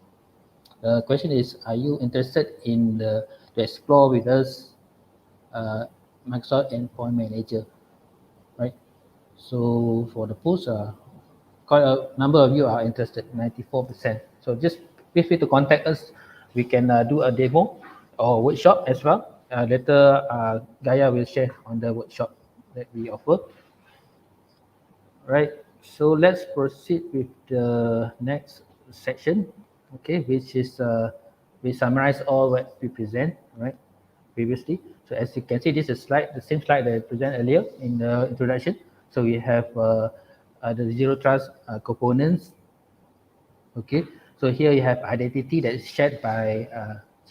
The question is, are you interested in to explore with us Microsoft Endpoint Manager, right? So for the post, quite a number of you are interested, 94%. So just feel free to contact us. We can do a demo or workshop as well. Later, Gaya will share on the workshop that we offer. Right. So let's proceed with the next section, okay, which is we summarize all what we present, right, previously. So as you can see, this is slide, the same slide that I presented earlier in the introduction. So we have the zero trust components. Okay, so here you have identity that is shared by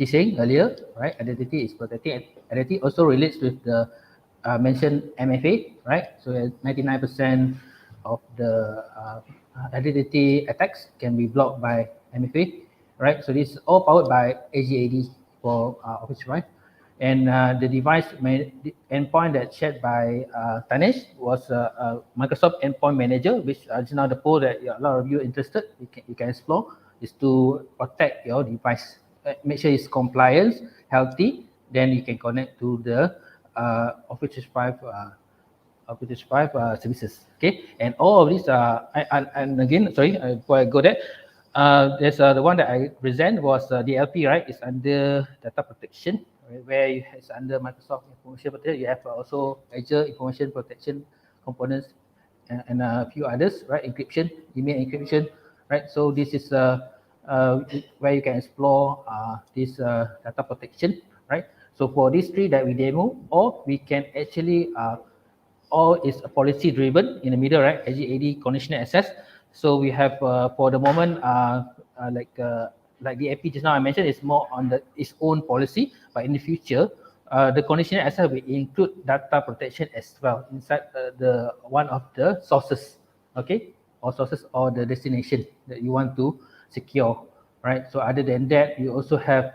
Seng earlier, right? Identity is protecting. Identity also relates with the mentioned MFA, right? So 99% of the identity attacks can be blocked by MFA, right? So this is all powered by Azure AD for Office 365. And the device endpoint that shared by Tanesh was Microsoft Endpoint Manager, which is now the poll that a lot of you are interested. You can explore is to protect your device, make sure it's compliant, healthy. Then you can connect to the Office 365 Office 365 services. Okay, and all of these and again, sorry, before I go there, there's the one that I present was the LP, right? It's under data protection, right? Where it's under Microsoft Information Protection. You have also Azure Information Protection components and a few others, right? Encryption, email encryption, right? So this is where you can explore this data protection, right? So for these three that we demo, or we can actually all is policy driven in the middle, right? Azure AD conditional access. So we have for the moment like the AP just now I mentioned is more on its own policy, but in the future the conditional access will include data protection as well inside the one of the sources, okay, or sources or the destination that you want to secure, right? So other than that, you also have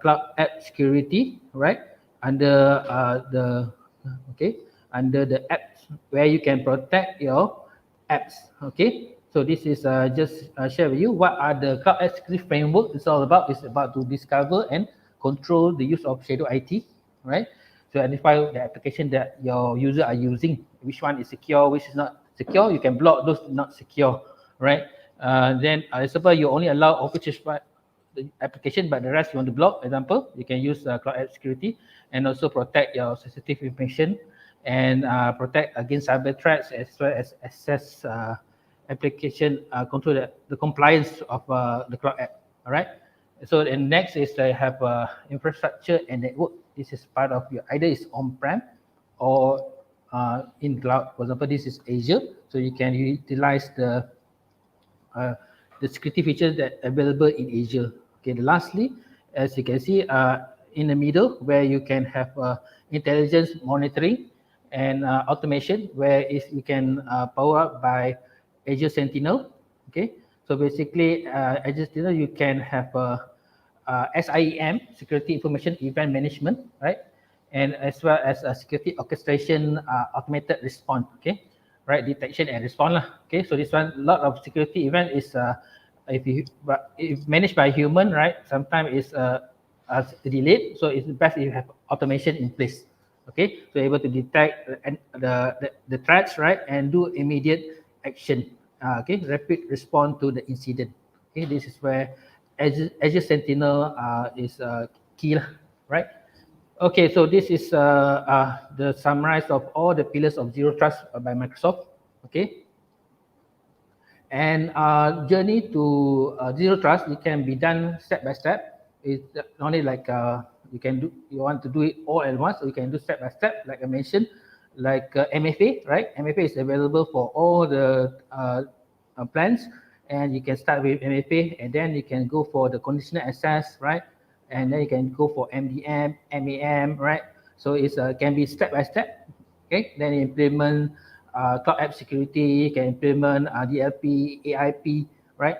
cloud app security, right? Under the okay, under the apps where you can protect your apps. Okay, so this is just share with you what are the cloud app security framework. It's all about. It's about to discover and control the use of shadow IT, right? To identify the application that your user are using, which one is secure, which is not secure. You can block those not secure, right? Then example, you only allow Office 365 the application, but the rest you want to block. Example, you can use cloud app security and also protect your sensitive information and protect against cyber threats as well as access application control the compliance of the cloud app. All right. So and next is they have infrastructure and network. This is part of your either is on-prem or in cloud. For example, this is Azure, so you can utilize the security features that available in Azure. Okay, lastly, as you can see in the middle where you can have intelligence monitoring and automation where you can power up by Azure Sentinel. Okay, so basically Azure Sentinel you can have SIEM, Security Information Event Management, right? And as well as a security orchestration automated response, okay? Right, detection and response lah. Okay, so this one, a lot of security event is if managed by human, right? Sometimes it's delayed, so it's best if you have automation in place. Okay, so able to detect the threats, right, and do immediate action. Okay, rapid response to the incident. Okay, this is where Azure Sentinel is key, right? Okay, so this is the summarize of all the pillars of Zero Trust by Microsoft. Okay, and journey to Zero Trust, it can be done step by step. It's only like you want to do it all at once, so you can do step by step, like I mentioned, like MFA, right? MFA is available for all the plans, and you can start with MFA, and then you can go for the conditional access, right? And then you can go for MDM, MAM, right? So it's can be step by step. Okay, then you implement cloud app security, you can implement DLP, AIP, right?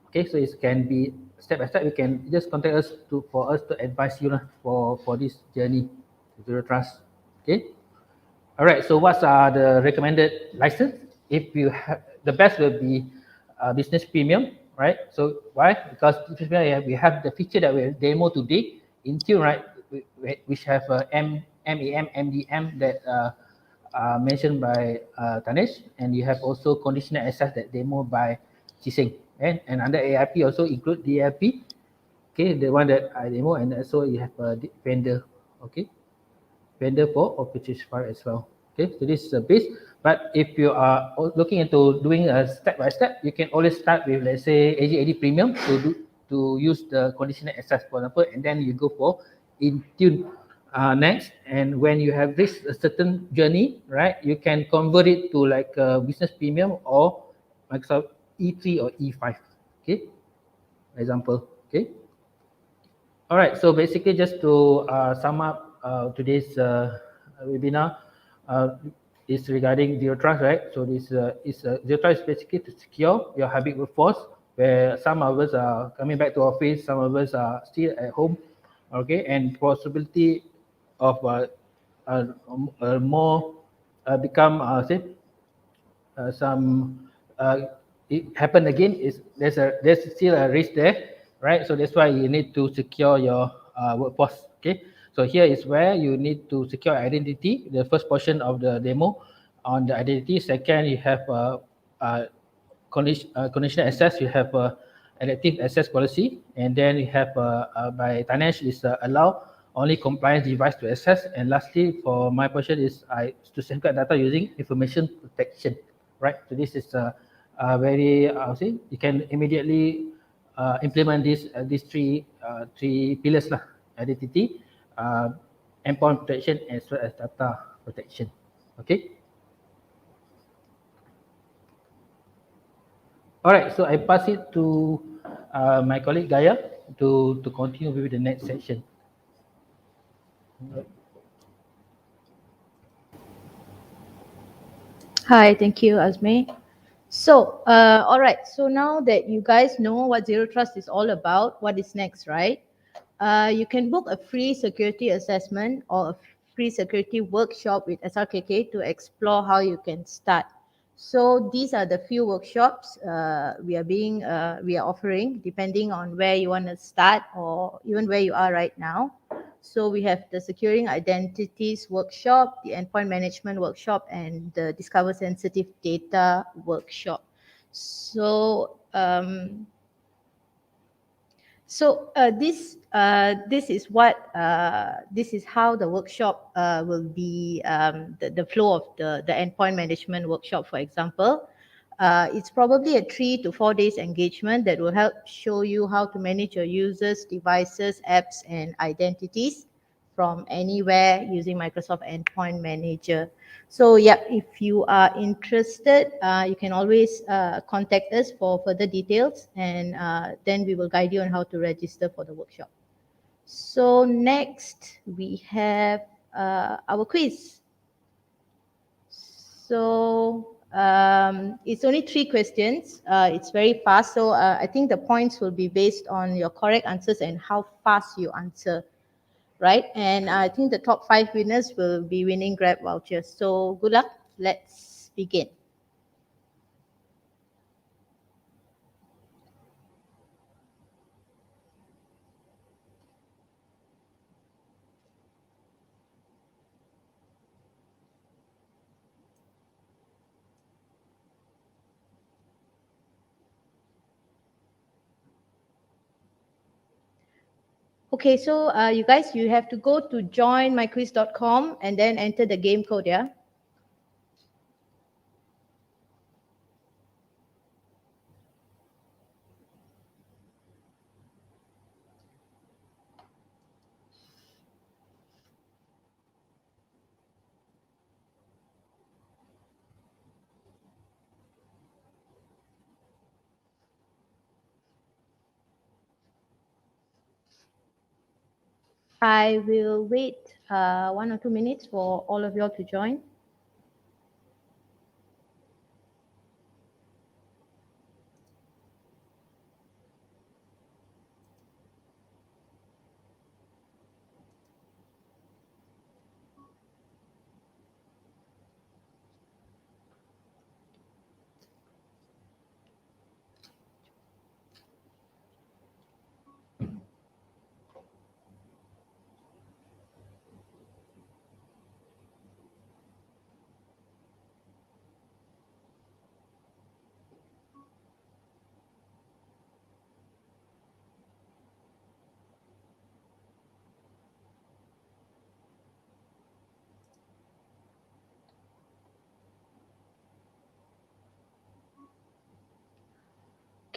Okay, so it can be step by step, you can just contact us for us to advise you for this journey to Zero Trust. Okay. All right. So what's the recommended license? If you have, the best will be business premium, right? So why? Because we have the feature that we demo today in tune, right? Which have MEM, MDM that mentioned by Tanesh, and you have also conditional access that demo by Seng. And under AIP also include DLP, okay, the one that I demo, and also you have a vendor, okay, vendor for purchase file as well. Okay, so this is a base. But if you are looking into doing a step by step, you can always start with, let's say, Azure AD Premium to use the conditional access, for example, and then you go for Intune next. And when you have reached a certain journey, right, you can convert it to like a business premium or Microsoft E3 or E5. Okay, example. Okay. All right, so basically just to sum up today's webinar is regarding Zero Trust, right? So this Zero Trust is basically to secure your hybrid workforce, where some of us are coming back to office, some of us are still at home, okay, and possibility of more become say some it happen again, is there's still a risk there, right? So that's why you need to secure your workforce. Okay, so here is where you need to secure identity, the first portion of the demo on the identity. Second, you have conditional access, you have adaptive access policy, and then you have by Tanesh is allow only compliance device to access, and lastly for my portion is to safeguard data using information protection, right? So this is very see, you can immediately implement these three pillars lah: identity, endpoint protection, as well as data protection. Okay. All right, so I pass it to my colleague Gaya to continue with the next section. Hi, thank you, Azmir. So, all right. So now that you guys know what Zero Trust is all about, what is next, right? You can book a free security assessment or a free security workshop with SRKK to explore how you can start. So these are the few workshops we are offering, depending on where you want to start or even where you are right now. So we have the Securing Identities workshop, the Endpoint Management workshop, and the Discover Sensitive Data workshop. So this is how the workshop will be, the flow of the endpoint management workshop, for example. It's probably a 3 to 4 days engagement that will help show you how to manage your users, devices, apps, and identities from anywhere using Microsoft Endpoint Manager. So yeah, if you are interested, you can always contact us for further details, and then we will guide you on how to register for the workshop. So next we have our quiz. So it's only 3 questions. It's very fast. So I think the points will be based on your correct answers and how fast you answer, right? And I think the top 5 winners will be winning Grab vouchers. So good luck. Let's begin. Okay, so you guys, you have to go to joinmyquiz.com and then enter the game code, yeah? I will wait 1 or 2 minutes for all of you all to join.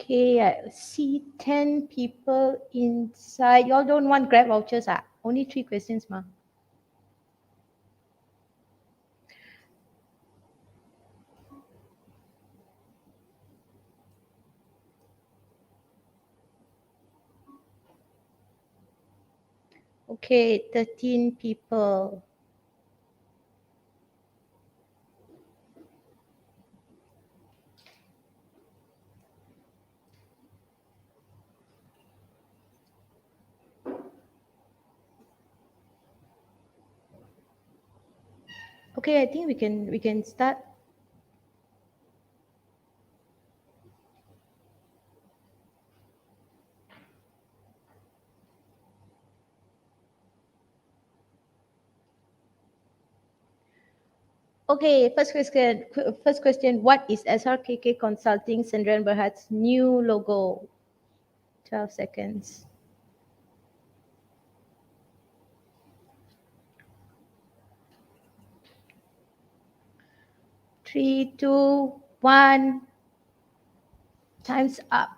Okay, I see 10 people inside. Y'all don't want Grab vouchers, ah? Only 3 questions, ma. Okay, 13 people. Okay, I think we can start. Okay, first question. First question. What is SRKK Consulting Sendirian Berhad's new logo? 12 seconds. Three, two, one. Time's up.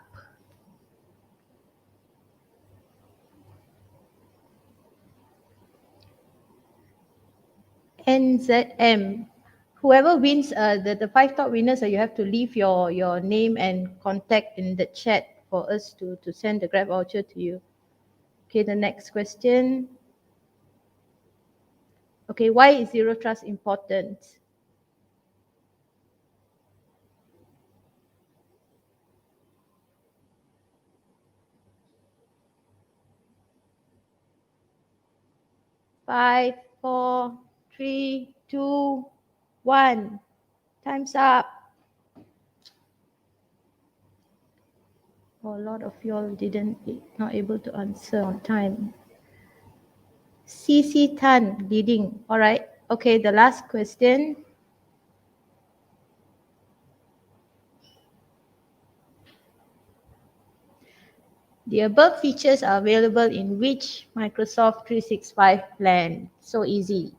NZM. Whoever wins, the 5 top winners, you have to leave your name and contact in the chat for us to send the Grab voucher to you. Okay, the next question. Okay, why is Zero Trust important? Five, four, three, two, one. Time's up. Oh, a lot of you all not able to answer on time. CC Tan leading. All right. Okay, the last question. The above features are available in which Microsoft 365 plan? So easy.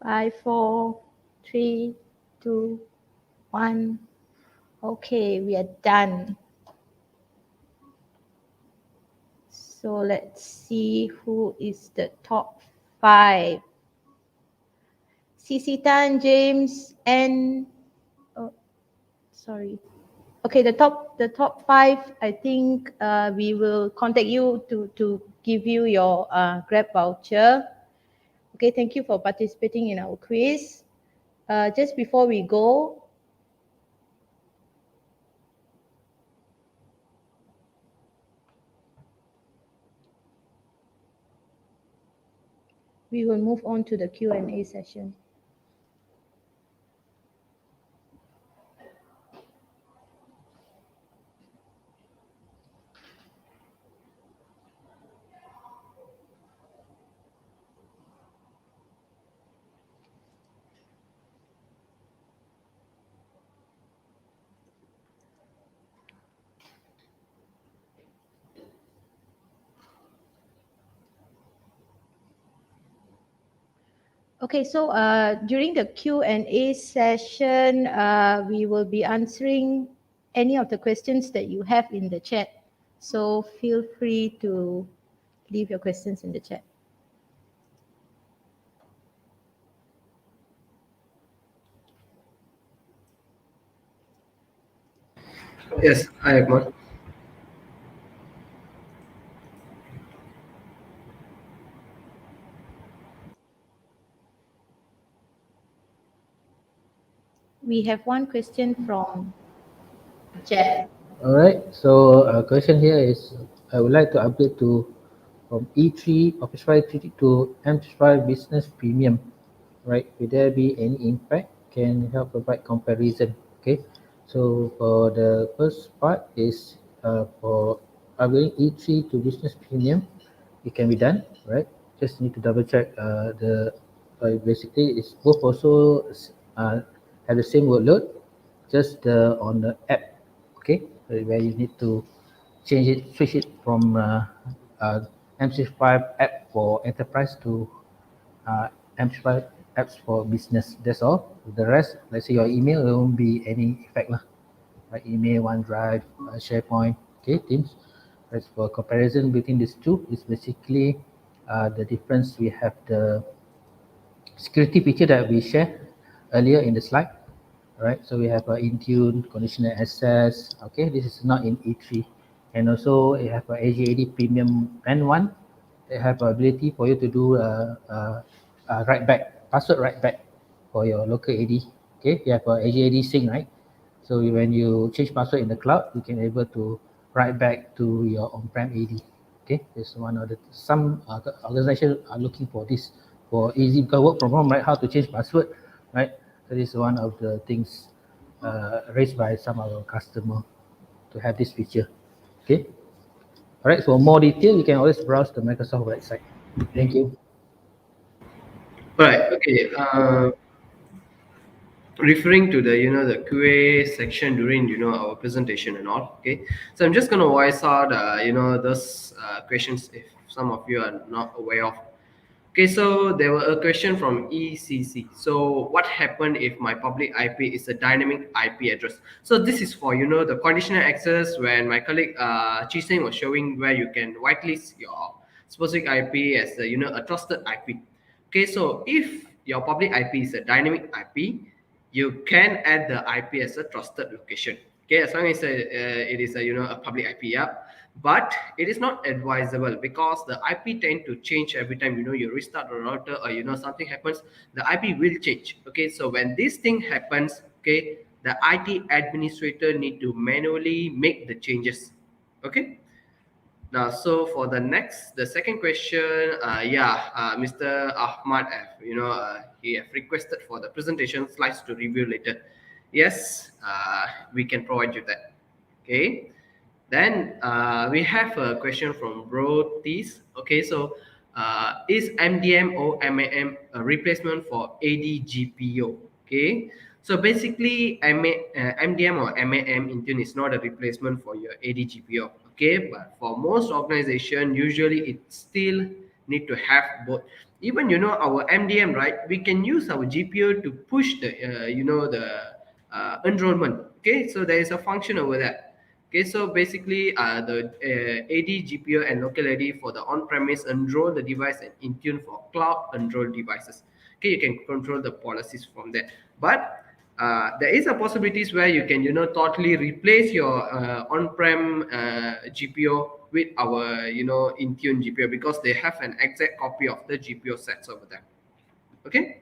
Five, four, three, two, one. Okay, we are done. So let's see who is the top 5. CC Tan, James, and sorry. Okay, the top 5. I think we will contact you to give you your Grab voucher. Okay, thank you for participating in our quiz. Just before we go, we will move on to the Q&A session. Okay, so during the Q&A session, we will be answering any of the questions that you have in the chat. So feel free to leave your questions in the chat. Yes, hi Akmal. We have one question from Jeff. All right. So question here is, I would like to update to from E3 Office 365 to M365 Business Premium. Right? Will there be any impact? Can help provide comparison. Okay. So for the first part is for upgrading E3 to Business Premium, it can be done. Right? Just need to double check the basically it's both also have the same workload, just on the app. Okay, where you need to change it, switch it from MC5 app for enterprise to Amplify apps for business. That's all. The rest, let's say your email, there won't be any effect lah. Like email, OneDrive, SharePoint, okay, Teams. As for comparison between these two, is basically the difference. We have the security feature that we shared earlier in the slide. All right, so we have Intune, Conditional Access. Okay, this is not in E3. And also you have Azure AD Premium N1. They have ability for you to do write back, password write back for your local AD. Okay, you have Azure AD Seng, right? So when you change password in the cloud, you can able to write back to your on-prem AD. Okay, this is one of the some organizations are looking for this for easy because work from home, right? How to change password, right? So this is one of the things raised by some of our customer to have this feature. Okay. All right. For more detail, you can always browse the Microsoft website. Thank you. Right. Okay. Referring to the the QA section during our presentation and all. Okay. So I'm just gonna voice out those questions if some of you are not aware of. Okay, so there were a question from ECC. So what happened if my public IP is a dynamic IP address? So this is for the conditional access when my colleague Chee Seng was showing where you can whitelist your specific IP as a trusted IP. Okay, so if your public IP is a dynamic IP, you can add the IP as a trusted location. Okay, as long as it is a public IP, yeah. But it is not advisable because the IP tend to change every time you restart the router or something happens, the IP will change. Okay, so when this thing happens, okay, the IT administrator need to manually make the changes. Okay. Now, so for the second question, Mr. Ahmad, he have requested for the presentation slides to review later. Yes, we can provide you that. Okay. Then we have a question from Bro Tees. Okay, so is MDM or MAM a replacement for AD Okay, so basically MDM or MAM in tune is not a replacement for your AD Okay, but for most organization, usually it still need to have both. Even our MDM, right? We can use our GPO to push the the enrollment. Okay, so there is a function over there. Okay, so basically the AD, GPO and local AD for the on-premise enroll the device and Intune for cloud enroll devices. Okay, you can control the policies from there. But there is a possibilities where you can totally replace your on-prem GPO with our Intune GPO because they have an exact copy of the GPO sets over there. Okay.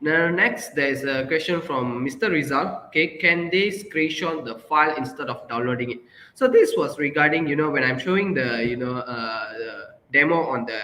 Now, next, there's a question from Mr. Rizal. Okay, can they screenshot the file instead of downloading it? So this was regarding, when I'm showing the, the demo on the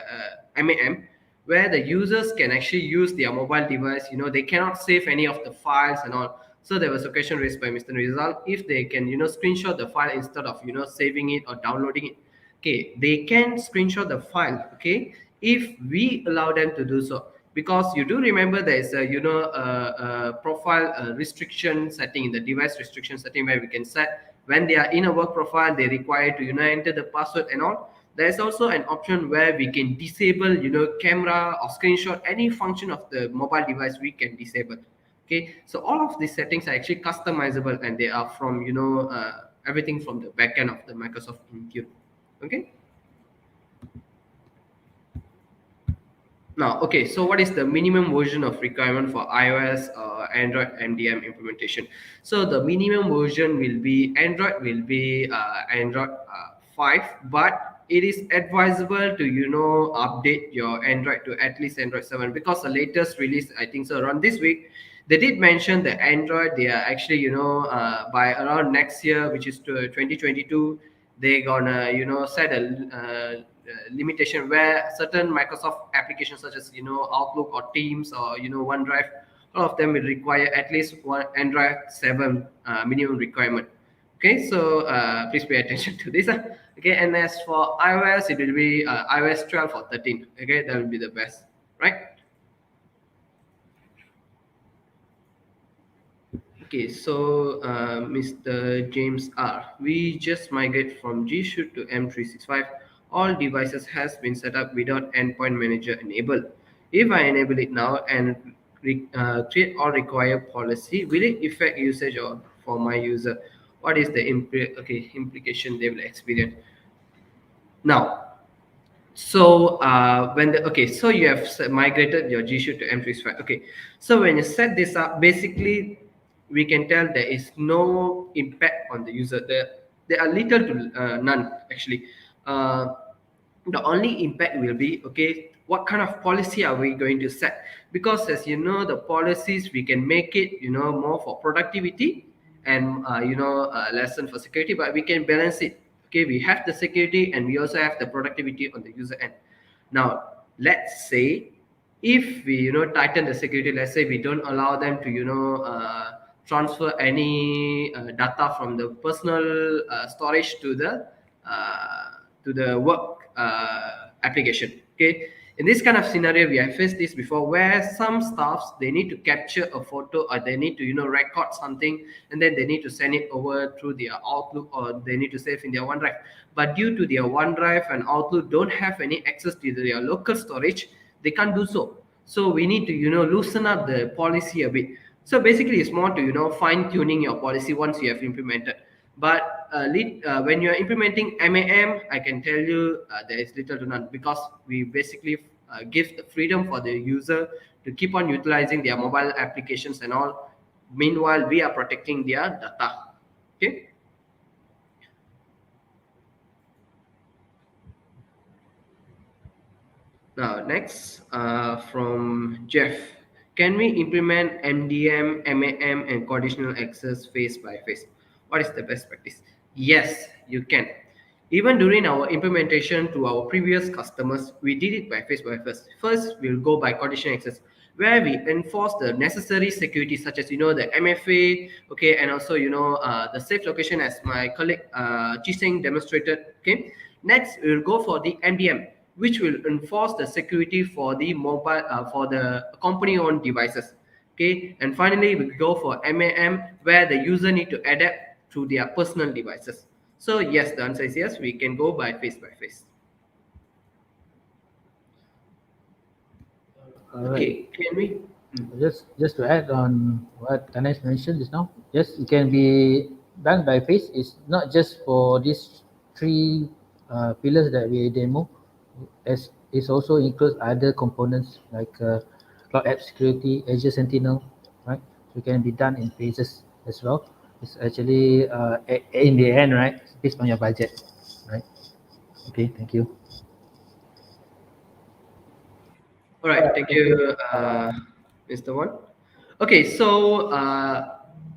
MAM, where the users can actually use their mobile device. They cannot save any of the files and all. So there was a question raised by Mr. Rizal if they can, screenshot the file instead of, saving it or downloading it. Okay, they can screenshot the file. Okay, if we allow them to do so, because you do remember there is a profile restriction setting in the device restriction setting where we can set when they are in a work profile they require to enter the password and all. There's also an option where we can disable camera or screenshot any function of the mobile device we can disable. Okay, so all of these settings are actually customizable and they are from everything from the backend of the Microsoft Intune. Okay. Now, okay, so what is the minimum version of requirement for iOS Android MDM implementation? So the minimum version will be Android 5, but it is advisable to update your Android to at least Android 7 because the latest release, I think so around this week, they did mention the Android. They are actually by around next year, which is to 2022, they're gonna set a limitation where certain Microsoft applications such as Outlook or Teams or OneDrive, all of them will require at least one Android 7 minimum requirement. Okay, so please pay attention to this. Okay, and as for iOS, it will be iOS 12 or 13. Okay, that will be the best, right? Okay, so Mr. James R. We just migrate from G Suite to M365. All devices has been set up without Endpoint Manager enabled. if I enable it now and create all required policy, will it affect usage or for my user? What is the implication they will experience? Now, so when the so you have migrated your G Suite to M365. Okay, so when you set this up, basically we can tell there is no impact on the user. There are little to none actually. Uh, the only impact will be, okay, what kind of policy are we going to set? Because as you know, the policies we can make it, more for productivity and lesson for security, but we can balance it. Okay, we have the security and we also have the productivity on the user end. Now let's say if we tighten the security, let's say we don't allow them to transfer any data from the personal storage to the work application. Okay, in this kind of scenario we have faced this before, where some staffs, they need to capture a photo or they need to record something, and then they need to send it over through their Outlook, or they need to save in their OneDrive. But due to their OneDrive and Outlook don't have any access to their local storage, they can't do so. So we need to loosen up the policy a bit. So basically it's more to fine tuning your policy once you have implemented. But when you are implementing MAM, I can tell you there is little to none, because we basically give the freedom for the user to keep on utilizing their mobile applications and all. Meanwhile, we are protecting their data. Okay. Now, next, from Jeff. Can we implement MDM, MAM, and conditional access phase by phase? What is the best practice? Yes, you can. Even during our implementation to our previous customers, we did it by phase by phase. First, we'll go by conditional access, where we enforce the necessary security, such as the MFA, okay, and also the safe location, as my colleague Chee demonstrated. Okay. Next, we'll go for the MDM, which will enforce the security for the mobile for the company-owned devices. Okay, and finally we go for MAM, where the user need to adapt to their personal devices. So yes, the answer is yes. We can go by phase by phase. All right. Okay, can we? Just to add on what Tanesh mentioned just now, yes, it can be done by phase. It's not just for these three pillars that we demo. As it also includes other components like cloud app security, Azure Sentinel, right? So it can be done in phases as well. It's actually in the end, right, based on your budget, right? Okay, thank you. All right, thank you, Mr. Wan. Okay, so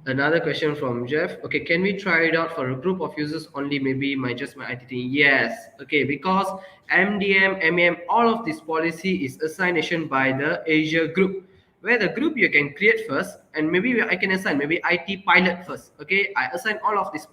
another question from Jeff. Okay, can we try it out for a group of users only? Maybe just my IT team. Yes. Okay, because MDM, MEM, all of this policy is assignation by the Azure group, where the group you can create first, and maybe I can assign maybe IT pilot first. Okay, I assign all of these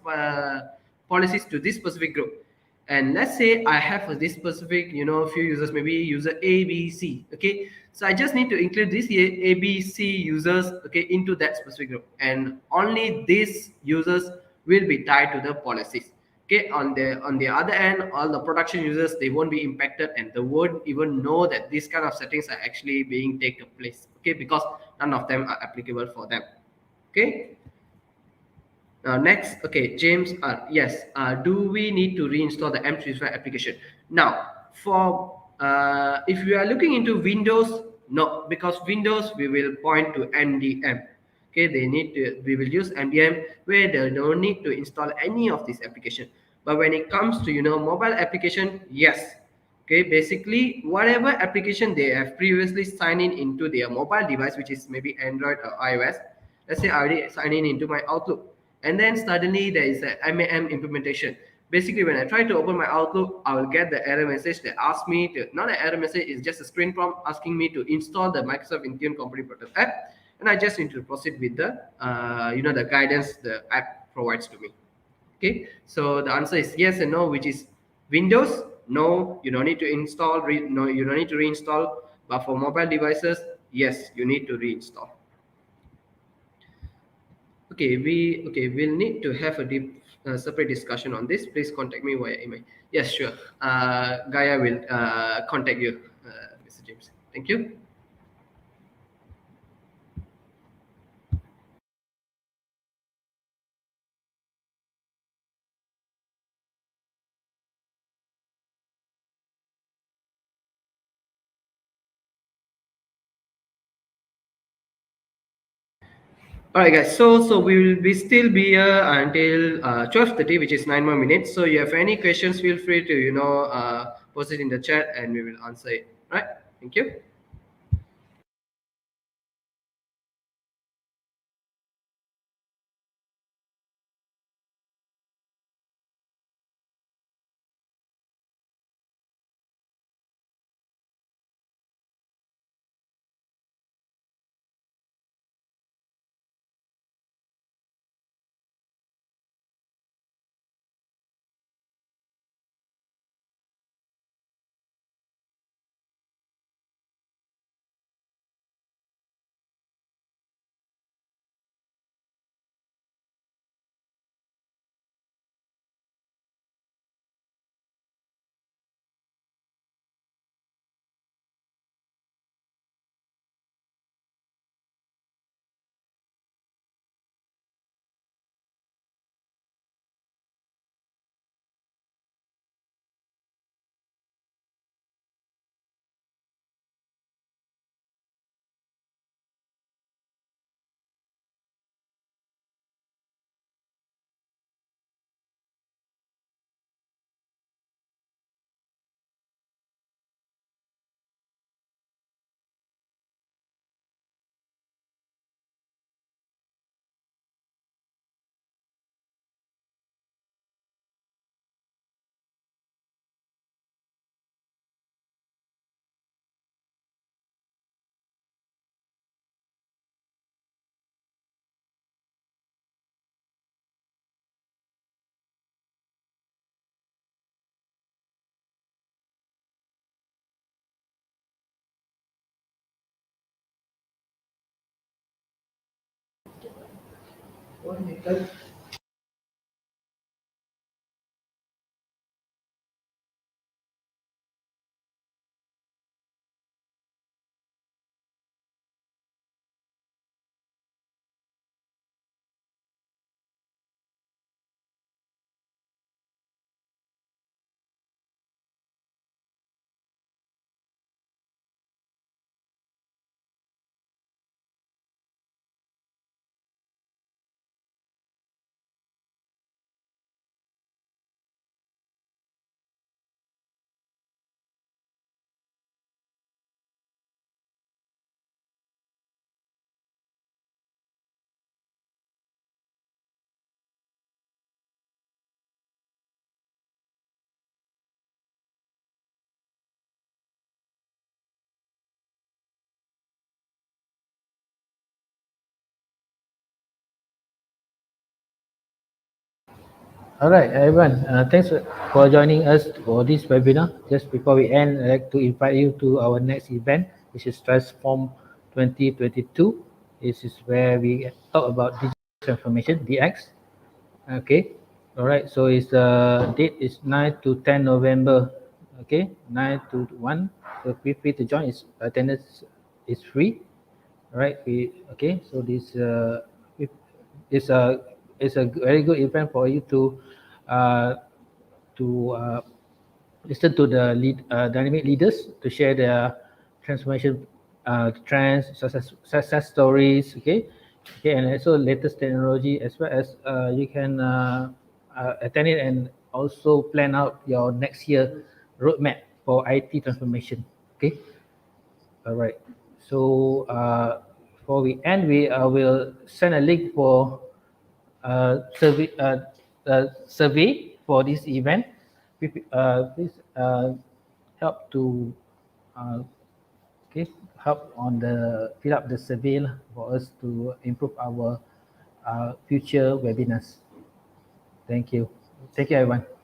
policies to this specific group. And let's say I have this specific few users, maybe user ABC. Okay, so I just need to include these ABC users, okay, into that specific group, and only these users will be tied to the policies. Okay, on the other end, all the production users, they won't be impacted, and they won't even know that these kind of settings are actually being taken place. Okay, because none of them are applicable for them. Okay. Next, okay, James, yes, do we need to reinstall the M365 application? Now, for if you are looking into Windows, no, because Windows, we will point to MDM. Okay, we will use MDM, where they don't need to install any of this application. But when it comes to mobile application, yes. Okay, basically whatever application they have previously signed in into their mobile device, which is maybe Android or iOS. Let's say I already signed in into my Outlook, and then suddenly there is a MAM implementation. Basically, when I try to open my Outlook, I will get the error message that asks me to, not an error message, it's just a screen prompt asking me to install the Microsoft Intune Company Portal app, and I just need to proceed with the the guidance the app provides to me. Okay, so the answer is yes and no, which is Windows, no, you don't need to install, no, you don't need to reinstall. But for mobile devices, yes, you need to reinstall. Okay, we'll need to have a deep separate discussion on this. Please contact me via email. Yes, sure. Gaya will contact you, Mr. James. Thank you. All right, guys. So we will be still be here until 12:30, which is 9 more minutes. So you have any questions, feel free to post it in the chat, and we will answer it. All right. Thank you. All right, everyone. Thanks for joining us for this webinar. Just before we end, I'd like to invite you to our next event, which is Transform 2022. This is where we talk about digital transformation, DX. Okay. All right. So it's date is 9 to 10 November. Okay, 9 to 1. So feel free to join. It's attendance is free. All right. Okay. So this it's a very good event for you uh, to listen to the dynamic leaders to share their transformation trends, success stories. Okay, and also latest technology, as well as you can attend it and also plan out your next year roadmap for IT transformation. Okay, all right. So before we end, we will send a link for survey for this event. Please help to uh, okay, help on the fill up the survey lah, for us to improve our future webinars. Thank you. Thank you, everyone.